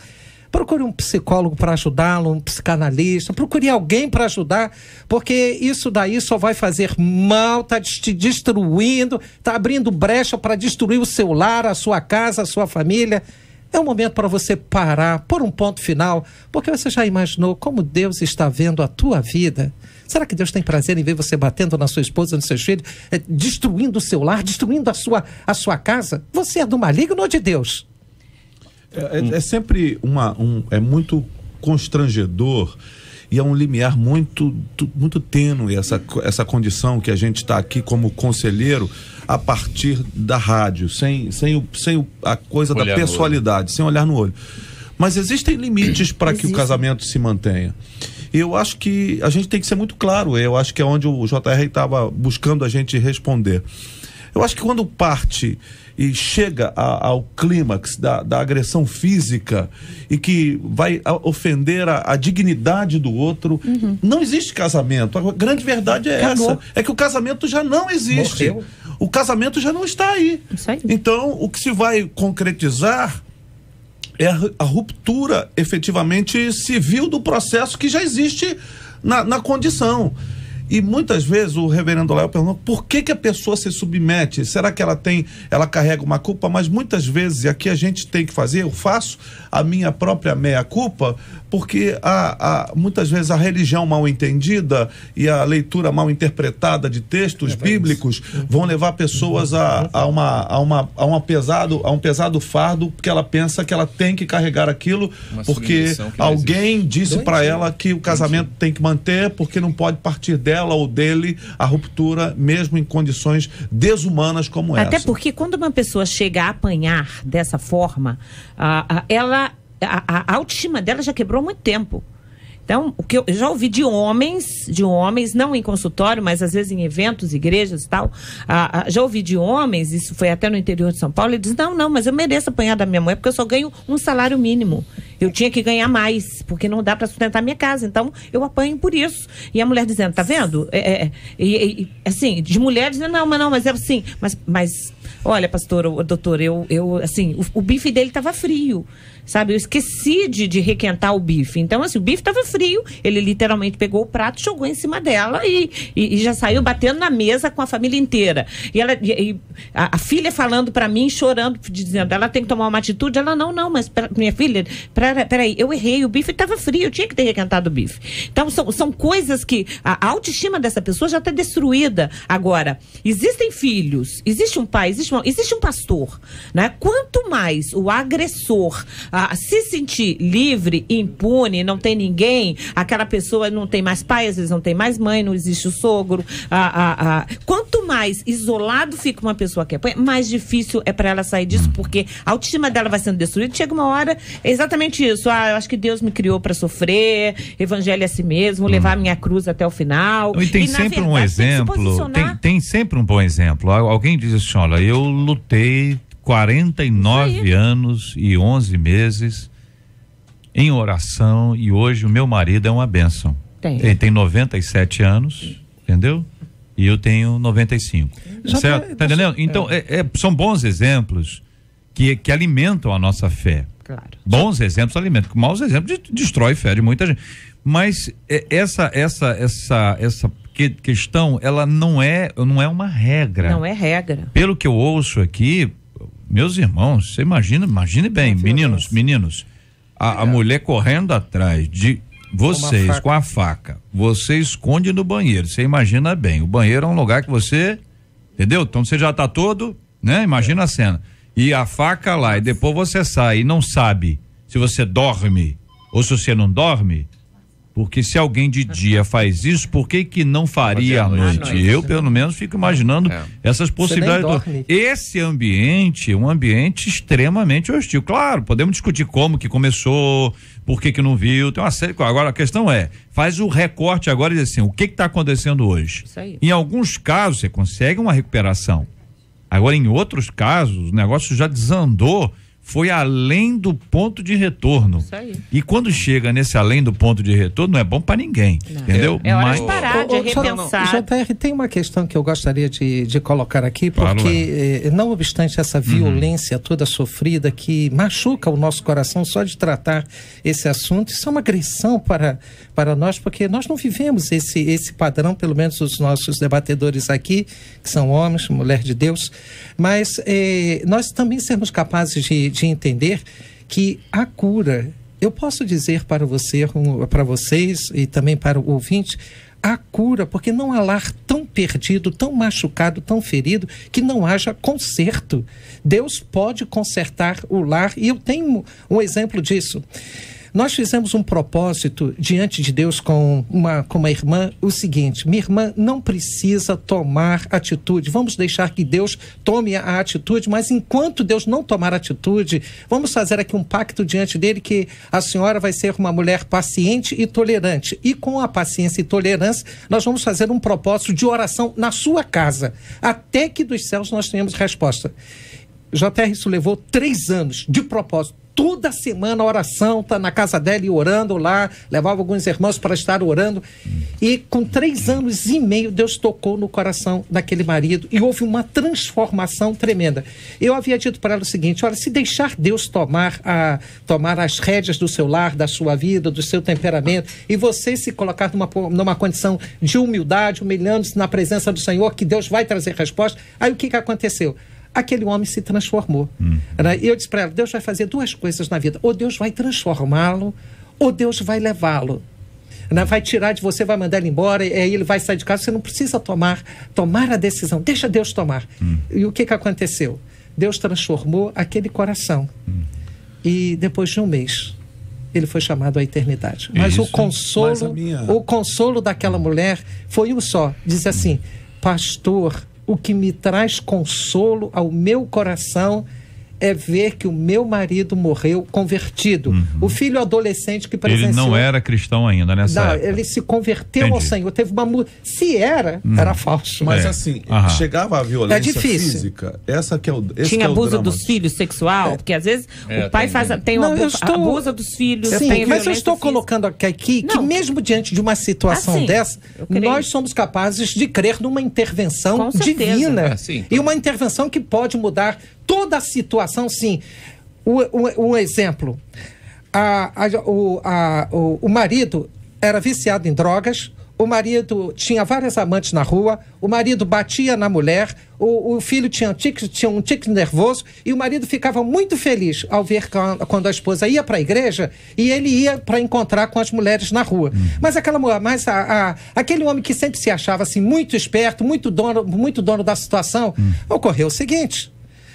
C: procure um psicólogo para ajudá-lo, um psicanalista, procure alguém para ajudar, porque isso daí só vai fazer mal, está te destruindo, está abrindo brecha para destruir o seu lar, a sua casa, a sua família. É um momento para você parar, pôr um ponto final, porque você já imaginou como Deus está vendo a tua vida? Será que Deus tem prazer em ver você batendo na sua esposa, nos seus filhos, destruindo o seu lar, destruindo a sua casa? Você é do maligno ou de Deus?
D: É sempre é muito constrangedor, e é um limiar muito tênue essa condição que a gente está aqui como conselheiro a partir da rádio, sem a coisa da pessoalidade, sem olhar no olho. Mas existem limites para que o casamento se mantenha. E eu acho que a gente tem que ser muito claro. Eu acho que é onde o JR estava buscando a gente responder. Eu acho que quando parte e chega ao clímax da agressão física e que vai ofender a dignidade do outro, não existe casamento. A grande verdade é essa, é que o casamento já não existe. Morreu. O casamento já não está aí. Então, o que se vai concretizar é a ruptura efetivamente civil do processo que já existe na condição. E muitas vezes o reverendo Léo pergunta por que a pessoa se submete. Será que ela carrega uma culpa? Mas muitas vezes, e aqui a gente tem que fazer, eu faço a minha própria meia-culpa, porque muitas vezes a religião mal entendida e a leitura mal interpretada de textos bíblicos vão levar pessoas a um pesado fardo, porque ela pensa que ela tem que carregar aquilo, porque alguém disse para ela que o casamento tem que manter, porque não pode partir dela ou dele a ruptura, mesmo em condições desumanas como essa.
E: Até porque quando uma pessoa chega a apanhar dessa forma, a autoestima dela já quebrou há muito tempo. Então, o que eu já ouvi de homens, não em consultório, mas às vezes em eventos, igrejas e tal, já ouvi de homens, isso foi até no interior de São Paulo, ele diz, não, mas eu mereço apanhar da minha mulher porque eu só ganho um salário mínimo. Eu tinha que ganhar mais, porque não dá para sustentar minha casa, então eu apanho por isso. E a mulher dizendo, tá vendo? Assim, de mulher dizendo, não, mas é assim, mas olha, pastor, doutor, assim, o bife dele estava frio, sabe? Eu esqueci de requentar o bife. Então, assim, o bife estava frio, ele literalmente pegou o prato, jogou em cima dela e já saiu batendo na mesa com a família inteira. E a filha falando para mim, chorando, dizendo, ela tem que tomar uma atitude. Ela, não, mas minha filha, peraí, eu errei, o bife estava frio, eu tinha que ter requentado o bife. Então, são coisas que a autoestima dessa pessoa já está destruída. Agora, existem filhos, existe um pai, existe um pastor, né? Quanto mais o agressor se sentir livre, impune, não tem ninguém, aquela pessoa não tem mais pai, às vezes não tem mais mãe, não existe o sogro, quanto mais isolado fica uma pessoa que apanha, mais difícil é para ela sair disso, porque a autoestima dela vai sendo destruída. Chega uma hora, é exatamente isso, eu acho que Deus me criou para sofrer, evangelho é a si mesmo, levar a minha cruz até o final.
B: E tem sempre um exemplo, tem sempre um bom exemplo. Alguém diz assim, olha, eu lutei 49 anos e 11 meses em oração e hoje o meu marido é uma bênção. Ele tem 97 anos, entendeu? E eu tenho 95. Certo? Tá entendendo? Então, são bons exemplos que alimentam a nossa fé.
E: Claro.
B: Bons exemplos alimentam. Maus exemplos destrói a fé de muita gente. Mas essa questão, ela não é uma regra.
E: Não é regra.
B: Pelo que eu ouço aqui, meus irmãos, você imagine bem, meninos, a mulher correndo atrás de vocês com a faca, você esconde no banheiro, você imagina bem, o banheiro é um lugar que você, entendeu? Então você já tá todo, né? Imagina a cena. E a faca lá, e depois você sai e não sabe se você dorme ou se você não dorme. Porque se alguém de dia faz isso, por que não faria à noite? Eu, pelo menos, fico imaginando essas possibilidades. Esse ambiente é um ambiente extremamente hostil. Claro, podemos discutir como que começou, por que não viu, tem uma série. Agora, a questão faz o recorte agora e diz assim, o que está acontecendo hoje?
E: Isso aí.
B: Em alguns casos, você consegue uma recuperação. Agora, em outros casos, o negócio já desandou, foi além do ponto de retorno.
E: Isso aí.
B: E quando chega nesse além do ponto de retorno, não é bom para ninguém. Não. Entendeu?
E: É hora de parar, de repensar.
C: JR, tem uma questão que eu gostaria de colocar aqui, porque não obstante essa violência toda sofrida que machuca o nosso coração só de tratar esse assunto, isso é uma agressão para nós, porque nós não vivemos esse padrão, pelo menos os nossos debatedores aqui, que são homens, mulher de Deus, mas nós também sermos capazes de entender que a cura, eu posso dizer para vocês e também para o ouvinte, a cura, porque não há lar tão perdido, tão machucado, tão ferido, que não haja conserto. Deus pode consertar o lar, e eu tenho um exemplo disso. Nós fizemos um propósito diante de Deus com uma irmã, o seguinte: minha irmã não precisa tomar atitude, vamos deixar que Deus tome a atitude, mas enquanto Deus não tomar atitude, vamos fazer aqui um pacto diante dele que a senhora vai ser uma mulher paciente e tolerante, e com a paciência e tolerância nós vamos fazer um propósito de oração na sua casa, até que dos céus nós tenhamos resposta. JR, isso levou 3 anos de propósito. Toda semana a oração, tá na casa dela e orando lá, levava alguns irmãos para estar orando, e com 3 anos e meio Deus tocou no coração daquele marido e houve uma transformação tremenda. Eu havia dito para ela o seguinte: olha, se deixar Deus tomar as rédeas do seu lar, da sua vida, do seu temperamento, e você se colocar numa condição de humildade, humilhando-se na presença do Senhor, que Deus vai trazer resposta. Aí o que aconteceu? Aquele homem se transformou. E eu disse para ela: Deus vai fazer 2 coisas na vida. Ou Deus vai transformá-lo, ou Deus vai levá-lo. Vai tirar de você, vai mandar ele embora, e aí ele vai sair de casa. Você não precisa tomar a decisão. Deixa Deus tomar. E o que aconteceu? Deus transformou aquele coração. E depois de 1 mês, ele foi chamado à eternidade. Mas o consolo daquela mulher foi um só. Diz assim: pastor, o que me traz consolo ao meu coração é ver que o meu marido morreu convertido. O filho adolescente que presenciou...
B: Ele não era cristão ainda nessa época.
C: Ele se converteu ao Senhor, teve uma mudança. Se era falso.
D: Mas assim, chegava a violência física. Essa que é o esse
E: Tinha
D: que é o
E: abuso
D: drama.
E: dos filhos sexual, porque às vezes o pai tem abuso dos filhos.
C: Sim, mas eu estou colocando aqui que mesmo diante de uma situação dessa, nós somos capazes de crer numa intervenção divina. E uma intervenção que pode mudar toda a situação, sim. Um exemplo. O marido era viciado em drogas, o marido tinha várias amantes na rua, o marido batia na mulher, o filho tinha um tique nervoso, e o marido ficava muito feliz ao ver quando a esposa ia para a igreja e ele ia para encontrar com as mulheres na rua. Mas aquele homem que sempre se achava assim, muito esperto, muito dono da situação, ocorreu o seguinte...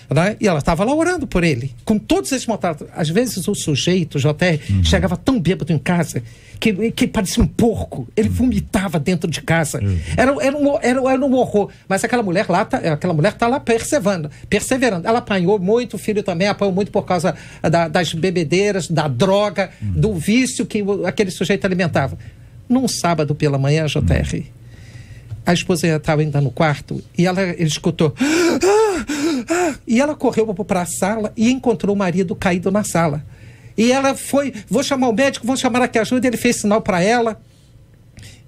C: Né? E ela estava lá orando por ele, com todos esses motivos. Às vezes o sujeito, JR, chegava tão bêbado em casa que parecia um porco. Ele vomitava dentro de casa. Era um horror. Mas aquela mulher está lá perseverando. Ela apanhou muito, o filho também apanhou muito por causa das bebedeiras, da droga, do vício que aquele sujeito alimentava. Num sábado pela manhã, JR, a esposa estava ainda no quarto e ele escutou... E ela correu para a sala e encontrou o marido caído na sala. E ela foi, vou chamar o médico, vou chamar a que ajuda. Ele fez sinal para ela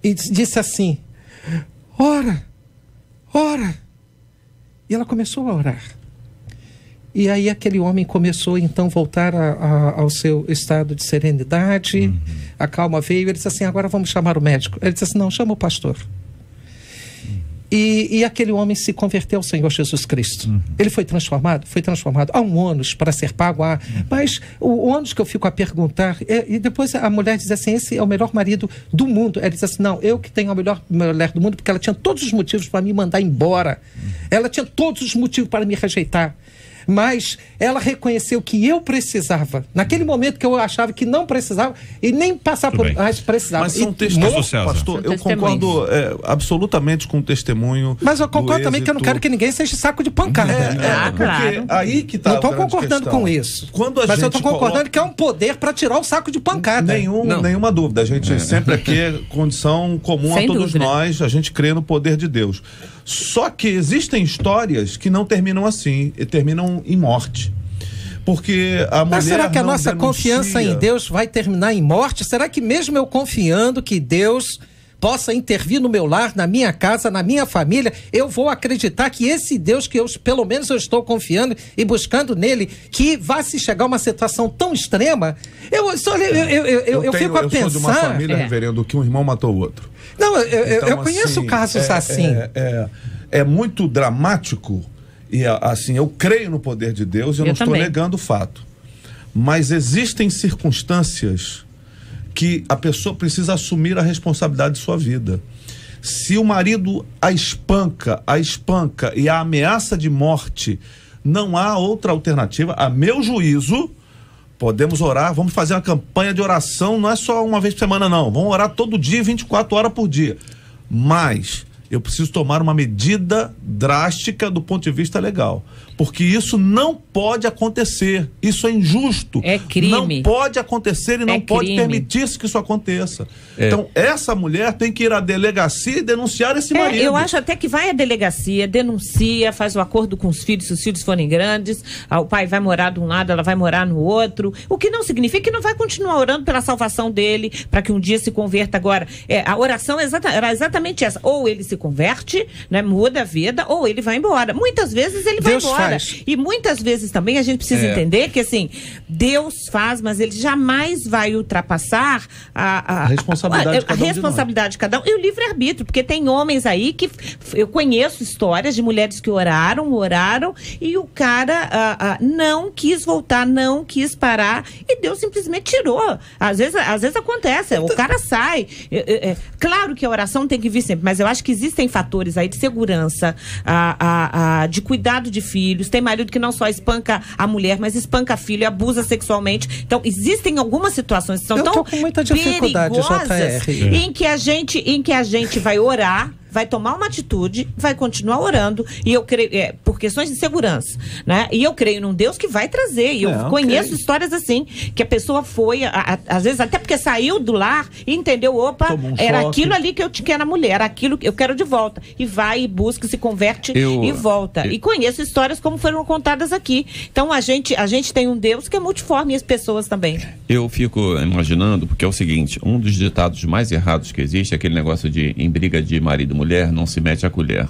C: e disse assim, ora. E ela começou a orar. E aí aquele homem começou então a voltar ao seu estado de serenidade, a calma veio, ele disse assim, agora vamos chamar o médico. Ele disse assim, não, chama o pastor. E aquele homem se converteu ao Senhor Jesus Cristo. Ele foi transformado? Foi transformado. Há um ônus para ser pago, mas o ônus que eu fico a perguntar, e depois a mulher diz assim, esse é o melhor marido do mundo. Ela diz assim, não, eu que tenho a melhor mulher do mundo, porque ela tinha todos os motivos para me mandar embora. Ela tinha todos os motivos para me rejeitar. Mas ela reconheceu que eu precisava. Naquele momento que eu achava que não precisava, e nem passar por... Mas precisava.
D: Mas são testemunhos, pastor, eu concordo absolutamente com o testemunho.
C: Mas eu concordo também que eu não quero que ninguém seja saco de pancada.
D: Porque aí que tá.
C: Não estou concordando com isso. Mas eu estou concordando que é um poder para tirar o saco de pancada.
D: Nenhuma dúvida. A gente sempre aqui é condição comum a todos nós, a gente crê no poder de Deus. Só que existem histórias que não terminam assim, e terminam em morte. Porque a mulher. Mas
C: será que a nossa confiança em Deus vai terminar em morte? Será que mesmo eu confiando que Deus possa intervir no meu lar, na minha casa, na minha família, eu vou acreditar que esse Deus que pelo menos eu estou confiando e buscando nele, que vá se chegar a uma situação tão extrema, eu fico a pensar...
D: Eu sou de uma família, reverendo, que um irmão matou o outro.
C: Não, eu conheço casos assim.
D: É muito dramático e assim, eu creio no poder de Deus e eu não estou negando o fato. Mas existem circunstâncias que a pessoa precisa assumir a responsabilidade de sua vida. Se o marido a espanca e a ameaça de morte, não há outra alternativa. A meu juízo, podemos orar, vamos fazer uma campanha de oração, não é só uma vez por semana não, vamos orar todo dia, 24 horas por dia. Mas eu preciso tomar uma medida drástica do ponto de vista legal. Porque isso não pode acontecer. Isso é injusto.
E: É crime.
D: Não pode acontecer e não pode permitir-se que isso aconteça. Então, essa mulher tem que ir à delegacia e denunciar esse marido.
E: Eu acho até que vai à delegacia, denuncia, faz o acordo com os filhos, se os filhos forem grandes, o pai vai morar de um lado, ela vai morar no outro. O que não significa que não vai continuar orando pela salvação dele, para que um dia se converta. Agora, a oração era exatamente essa. Ou ele se converte, né, muda a vida, ou ele vai embora. Muitas vezes ele vai embora. E muitas vezes também a gente precisa entender que assim, Deus faz, mas ele jamais vai ultrapassar a responsabilidade de cada um e o livre-arbítrio, porque tem homens aí que eu conheço histórias de mulheres que oraram e o cara não quis voltar, não quis parar e Deus simplesmente tirou. Às vezes acontece, o cara sai. Claro que a oração tem que vir sempre, mas eu acho que existem fatores aí de segurança, de cuidado de filhos. Tem marido que não só espanca a mulher, mas espanca a filha, abusa sexualmente. Então, existem algumas situações que são tão perigosas em que a gente vai orar, vai tomar uma atitude, vai continuar orando, e eu creio, por questões de segurança, né? E eu creio num Deus que vai trazer, e eu conheço histórias assim, que a pessoa foi, às vezes até porque saiu do lar e entendeu, opa, era choque. Aquilo ali que eu te quero na mulher, era aquilo que eu quero de volta, e vai e busca, se converte e volta. E conheço histórias como foram contadas aqui. Então a gente tem um Deus que é multiforme, e as pessoas também.
F: Eu fico imaginando, porque é o seguinte, um dos ditados mais errados que existe é aquele negócio de em briga de marido e mulher não se mete a colher.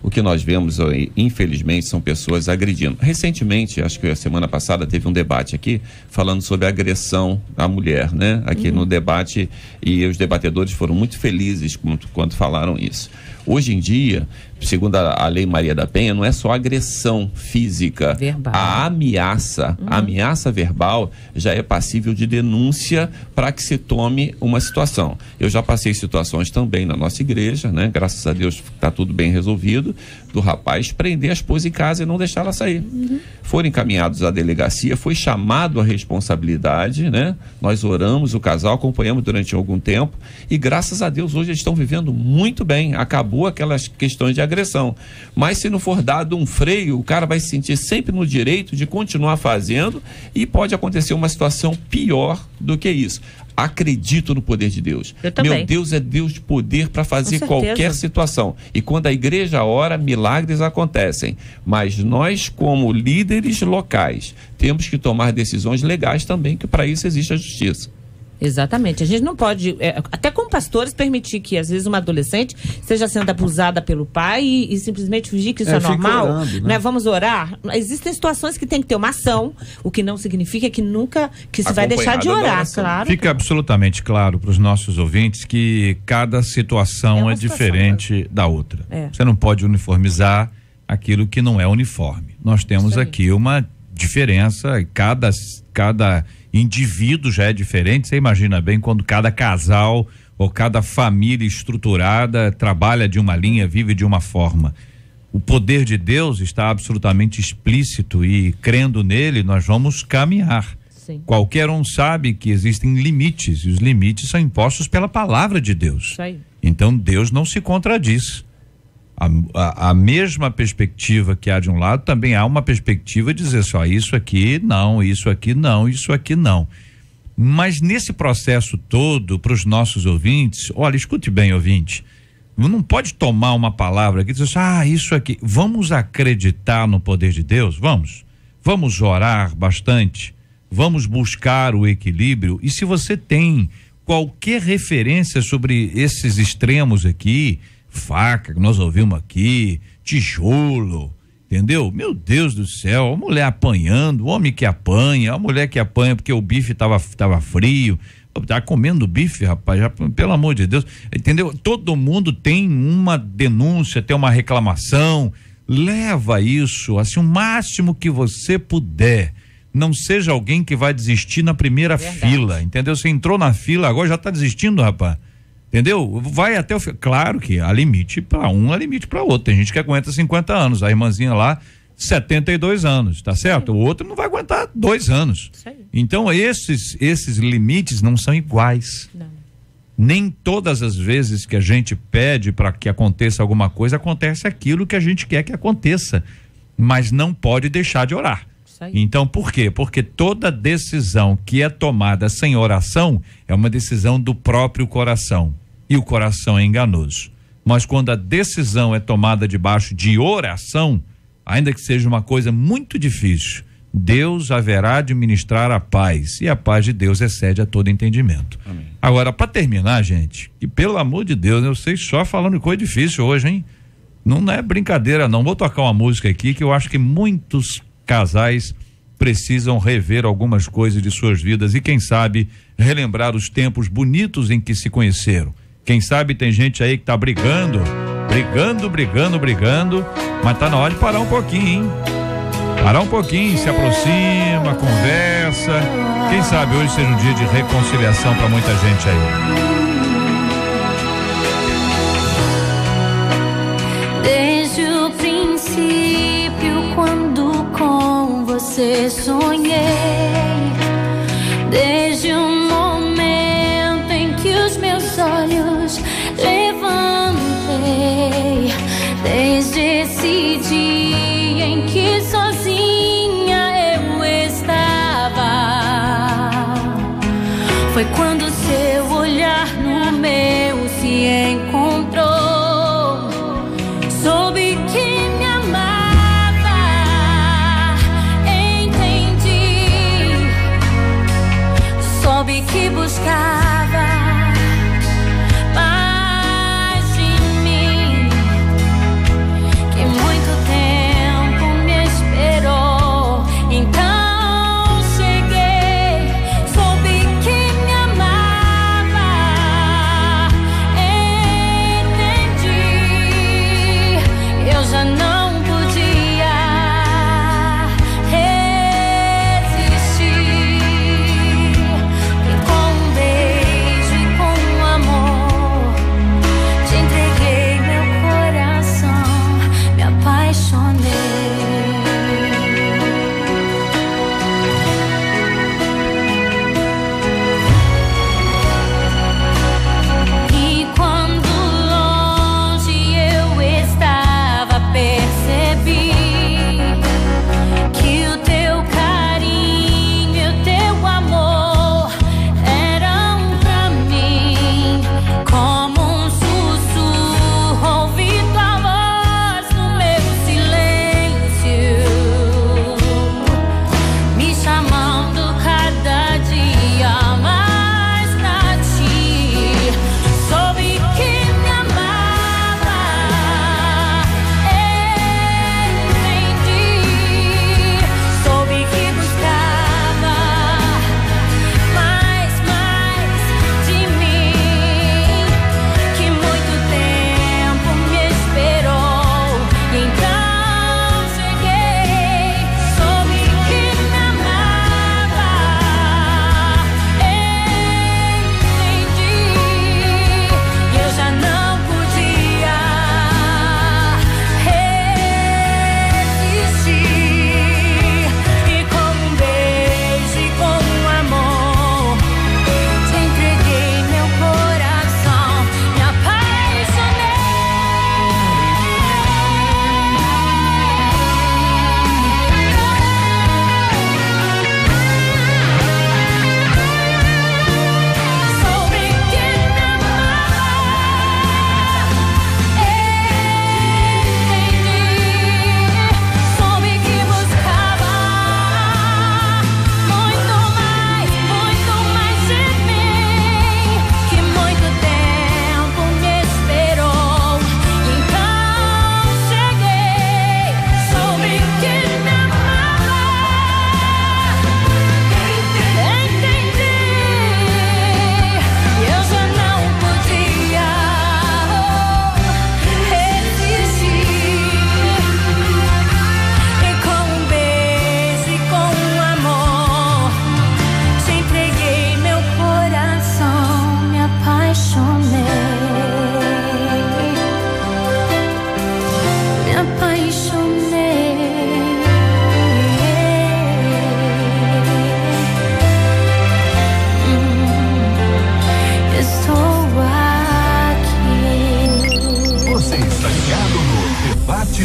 F: O que nós vemos, infelizmente, são pessoas agredindo. Recentemente, acho que a semana passada, teve um debate aqui falando sobre a agressão à mulher, né? Aqui no debate, e os debatedores foram muito felizes quando falaram isso. Hoje em dia, segundo a Lei Maria da Penha, não é só agressão física. Verbal. A ameaça verbal já é passível de denúncia para que se tome uma situação. Eu já passei situações também na nossa igreja, né? Graças a Deus está tudo bem resolvido, do rapaz prender a esposa em casa e não deixar ela sair. Foram encaminhados à delegacia, foi chamado a responsabilidade, né? Nós oramos o casal, acompanhamos durante algum tempo e graças a Deus hoje eles estão vivendo muito bem. Acabou aquelas questões de agressão. Mas se não for dado um freio, o cara vai se sentir sempre no direito de continuar fazendo e pode acontecer uma situação pior do que isso. Acredito no poder de Deus. Meu Deus é Deus de poder para fazer qualquer situação. E quando a igreja ora, milagres acontecem. Mas nós, como líderes locais, temos que tomar decisões legais também, que para isso existe a justiça.
E: Exatamente. A gente não pode, até como pastores, permitir que às vezes uma adolescente esteja sendo abusada pelo pai e simplesmente fingir que isso é normal. Orando, né? Vamos orar. Existem situações que tem que ter uma ação, o que não significa que nunca se vai deixar de orar, claro.
B: Fica absolutamente claro para os nossos ouvintes que cada situação é diferente da outra. Você não pode uniformizar aquilo que não é uniforme. Nós temos aqui uma diferença, cada indivíduo já é diferente. Você imagina bem quando cada casal ou cada família estruturada trabalha de uma linha, vive de uma forma. O poder de Deus está absolutamente explícito e crendo nele nós vamos caminhar. Sim. Qualquer um sabe que existem limites e os limites são impostos pela palavra de Deus. Isso aí. Então Deus não se contradiz. A mesma perspectiva que há de um lado, também há uma perspectiva de dizer só isso aqui não, isso aqui não, isso aqui não. Mas nesse processo todo, para os nossos ouvintes, olha, escute bem, ouvinte, não pode tomar uma palavra aqui e dizer isso aqui, vamos acreditar no poder de Deus, vamos orar bastante, vamos buscar o equilíbrio. E se você tem qualquer referência sobre esses extremos aqui, faca que nós ouvimos aqui, tijolo, entendeu? Meu Deus do céu, a mulher apanhando, o homem que apanha, a mulher que apanha porque o bife tava frio, tá comendo bife, rapaz, já, pelo amor de Deus, entendeu? Todo mundo tem uma denúncia, tem uma reclamação, leva isso, assim, o máximo que você puder. Não seja alguém que vai desistir na primeira fila, entendeu? Você entrou na fila, agora já tá desistindo, rapaz. Entendeu? Vai até o fim. Claro que há limite para um, há limite para outro. Tem gente que aguenta 50 anos, a irmãzinha lá, 72 anos, tá certo? O outro não vai aguentar 2 anos. Então, esses limites não são iguais. Não. Nem todas as vezes que a gente pede para que aconteça alguma coisa, acontece aquilo que a gente quer que aconteça. Mas não pode deixar de orar. Então, por quê? Porque toda decisão que é tomada sem oração é uma decisão do próprio coração. E o coração é enganoso. Mas quando a decisão é tomada debaixo de oração, ainda que seja uma coisa muito difícil, Deus haverá de ministrar a paz. E a paz de Deus excede a todo entendimento. Amém. Agora, para terminar, gente, que pelo amor de Deus, eu sei só falando coisa difícil hoje, hein? Não é brincadeira, não. Vou tocar uma música aqui que eu acho que muitos casais precisam rever algumas coisas de suas vidas e, quem sabe, relembrar os tempos bonitos em que se conheceram. Quem sabe tem gente aí que tá brigando, mas tá na hora de parar um pouquinho, hein? Parar um pouquinho, se aproxima, conversa. Quem sabe hoje seja um dia de reconciliação para muita gente aí.
H: Desde o princípio, quando com você sonhei, desde o momento em que os meus olhos levantei,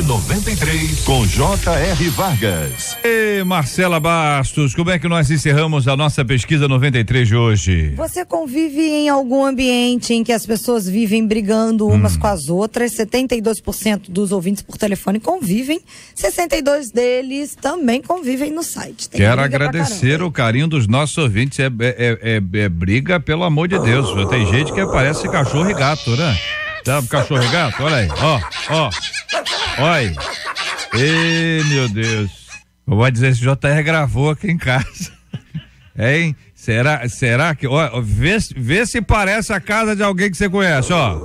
A: 93 com J.R. Vargas.
B: E Marcela Bastos, como é que nós encerramos a nossa pesquisa 93 de hoje?
G: Você convive em algum ambiente em que as pessoas vivem brigando umas com as outras? 72% dos ouvintes por telefone convivem, 62% deles também convivem no site.
B: Quero agradecer o carinho dos nossos ouvintes. É briga, pelo amor de Deus. Tem gente que parece cachorro e gato, né? Sabe cachorro e gato? Olha aí, ó. Olha. Ê, meu Deus. Eu vou dizer, esse JR gravou aqui em casa. Hein? Será que... Ó, vê se parece a casa de alguém que você conhece, ó.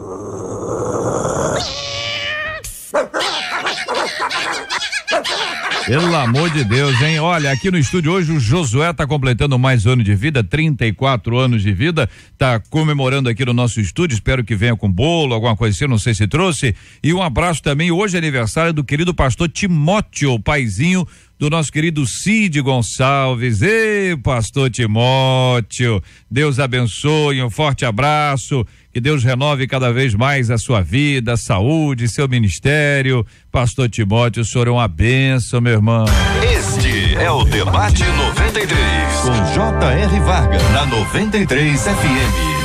B: Pelo amor de Deus, hein? Olha, aqui no estúdio hoje o Josué tá completando mais um ano de vida, 34 anos de vida, tá comemorando aqui no nosso estúdio, espero que venha com bolo, alguma coisa assim, não sei se trouxe. E um abraço também, hoje é aniversário do querido pastor Timóteo, paizinho do nosso querido Cid Gonçalves. Ei, pastor Timóteo, Deus abençoe, um forte abraço, que Deus renove cada vez mais a sua vida, a saúde, seu ministério. Pastor Timóteo, o senhor é uma bênção, meu irmão.
A: Este é o Debate 93 com J.R. Vargas na 93 FM.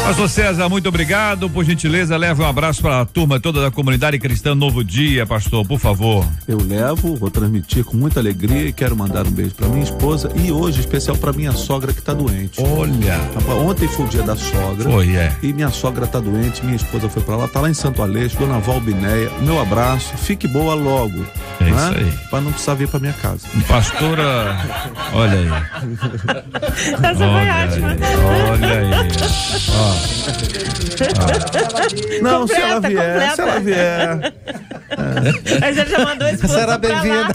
B: Pastor César, muito obrigado. Por gentileza, leve um abraço para a turma toda da comunidade cristã Novo Dia, pastor, por favor.
D: Eu levo, vou transmitir com muita alegria e quero mandar um beijo para minha esposa e hoje especial para minha sogra que tá doente.
B: Olha.
D: Ontem foi o dia da sogra. E minha sogra tá doente, minha esposa foi para lá, tá lá em Santo Aleixo, Dona Valbinéia. Meu abraço, fique boa logo.
B: É isso aí.
D: Para não precisar vir para minha casa.
B: Pastora, olha aí.
E: Essa foi ótima.
B: Olha aí. Ó.
D: Não, se ela vier.
E: Mas ele já mandou esse
C: Será bem-vinda.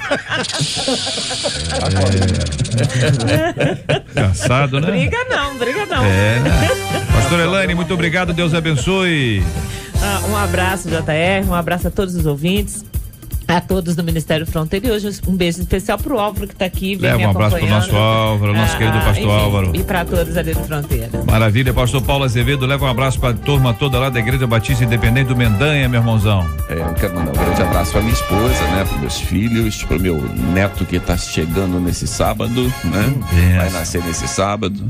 B: Cansado, né?
E: Briga não.
B: Pastor Elaine, muito obrigado, Deus abençoe.
E: Um abraço, JR, um abraço a todos os ouvintes, a todos do Ministério Fronteira, e hoje um beijo especial pro Álvaro que tá aqui, vem me
B: um abraço pro nosso Álvaro, nosso querido pastor Álvaro.
E: E pra todos ali do Fronteira.
B: Maravilha, pastor Paulo Azevedo, leva um abraço pra turma toda lá da Igreja Batista Independente do Mendanha, meu irmãozão.
F: Eu quero mandar um grande abraço pra minha esposa, né, pros meus filhos, pro meu neto que tá chegando nesse sábado, né, vai nascer nesse sábado.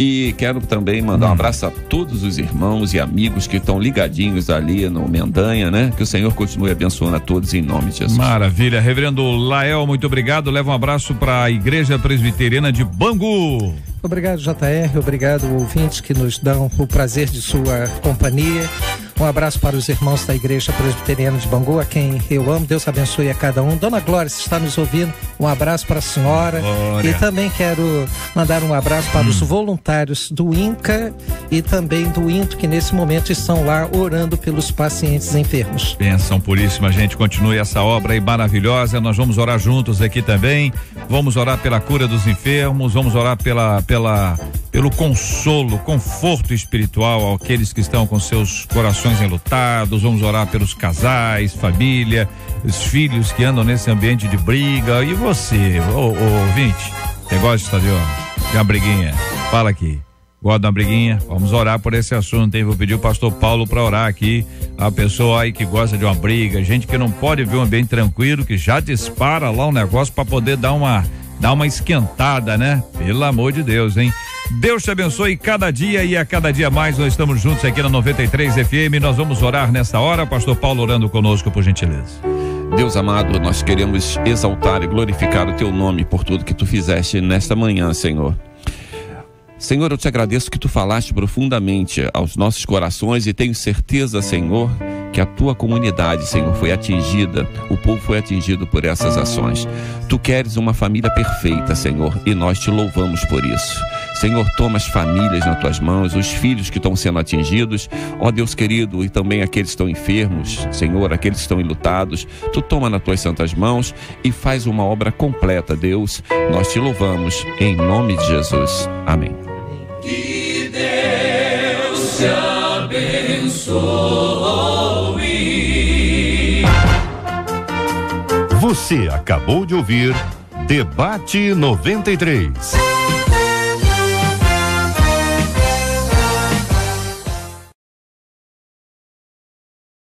F: E quero também mandar um abraço a todos os irmãos e amigos que estão ligadinhos ali no Mendanha, né? Que o Senhor continue abençoando a todos em nome de Jesus.
B: Maravilha. Reverendo Lael, muito obrigado. Leva um abraço para a Igreja Presbiteriana de Bangu.
C: Obrigado, JR. Obrigado, ouvintes que nos dão o prazer de sua companhia. Um abraço para os irmãos da Igreja Presbiteriana de Bangu, a quem eu amo. Deus abençoe a cada um. Dona Glória, se está nos ouvindo, um abraço para a senhora. Glória. E também quero mandar um abraço para os voluntários do INCA e também do INTO, que nesse momento estão lá orando pelos pacientes enfermos.
B: Bênção puríssima, gente. Continue essa obra aí maravilhosa. Nós vamos orar juntos aqui também. Vamos orar pela cura dos enfermos. Vamos orar pelo consolo, conforto espiritual àqueles que estão com seus corações enlutados. Vamos orar pelos casais, família, os filhos que andam nesse ambiente de briga. E você, ouvinte, você gosta de uma briguinha? Fala aqui. Gosta de uma briguinha? Vamos orar por esse assunto, hein? Vou pedir o pastor Paulo para orar aqui. A pessoa aí que gosta de uma briga, gente que não pode ver um ambiente tranquilo, que já dispara lá um negócio para poder dar uma esquentada, né? Pelo amor de Deus, hein? Deus te abençoe cada dia e a cada dia mais. Nós estamos juntos aqui na 93 FM. Nós vamos orar nessa hora. Pastor Paulo orando conosco, por gentileza.
F: Deus amado, nós queremos exaltar e glorificar o teu nome por tudo que tu fizeste nesta manhã, Senhor. Senhor, eu te agradeço que tu falaste profundamente aos nossos corações e tenho certeza, Senhor, que a tua comunidade, Senhor, foi atingida, o povo foi atingido por essas ações. Tu queres uma família perfeita, Senhor, e nós te louvamos por isso. Senhor, toma as famílias nas tuas mãos, os filhos que estão sendo atingidos, ó Deus querido, e também aqueles que estão enfermos, Senhor, aqueles que estão enlutados, tu toma nas tuas santas mãos e faz uma obra completa, Deus. Nós te louvamos em nome de Jesus. Amém.
I: Que Deus te abençoe.
A: Você acabou de ouvir Debate 93.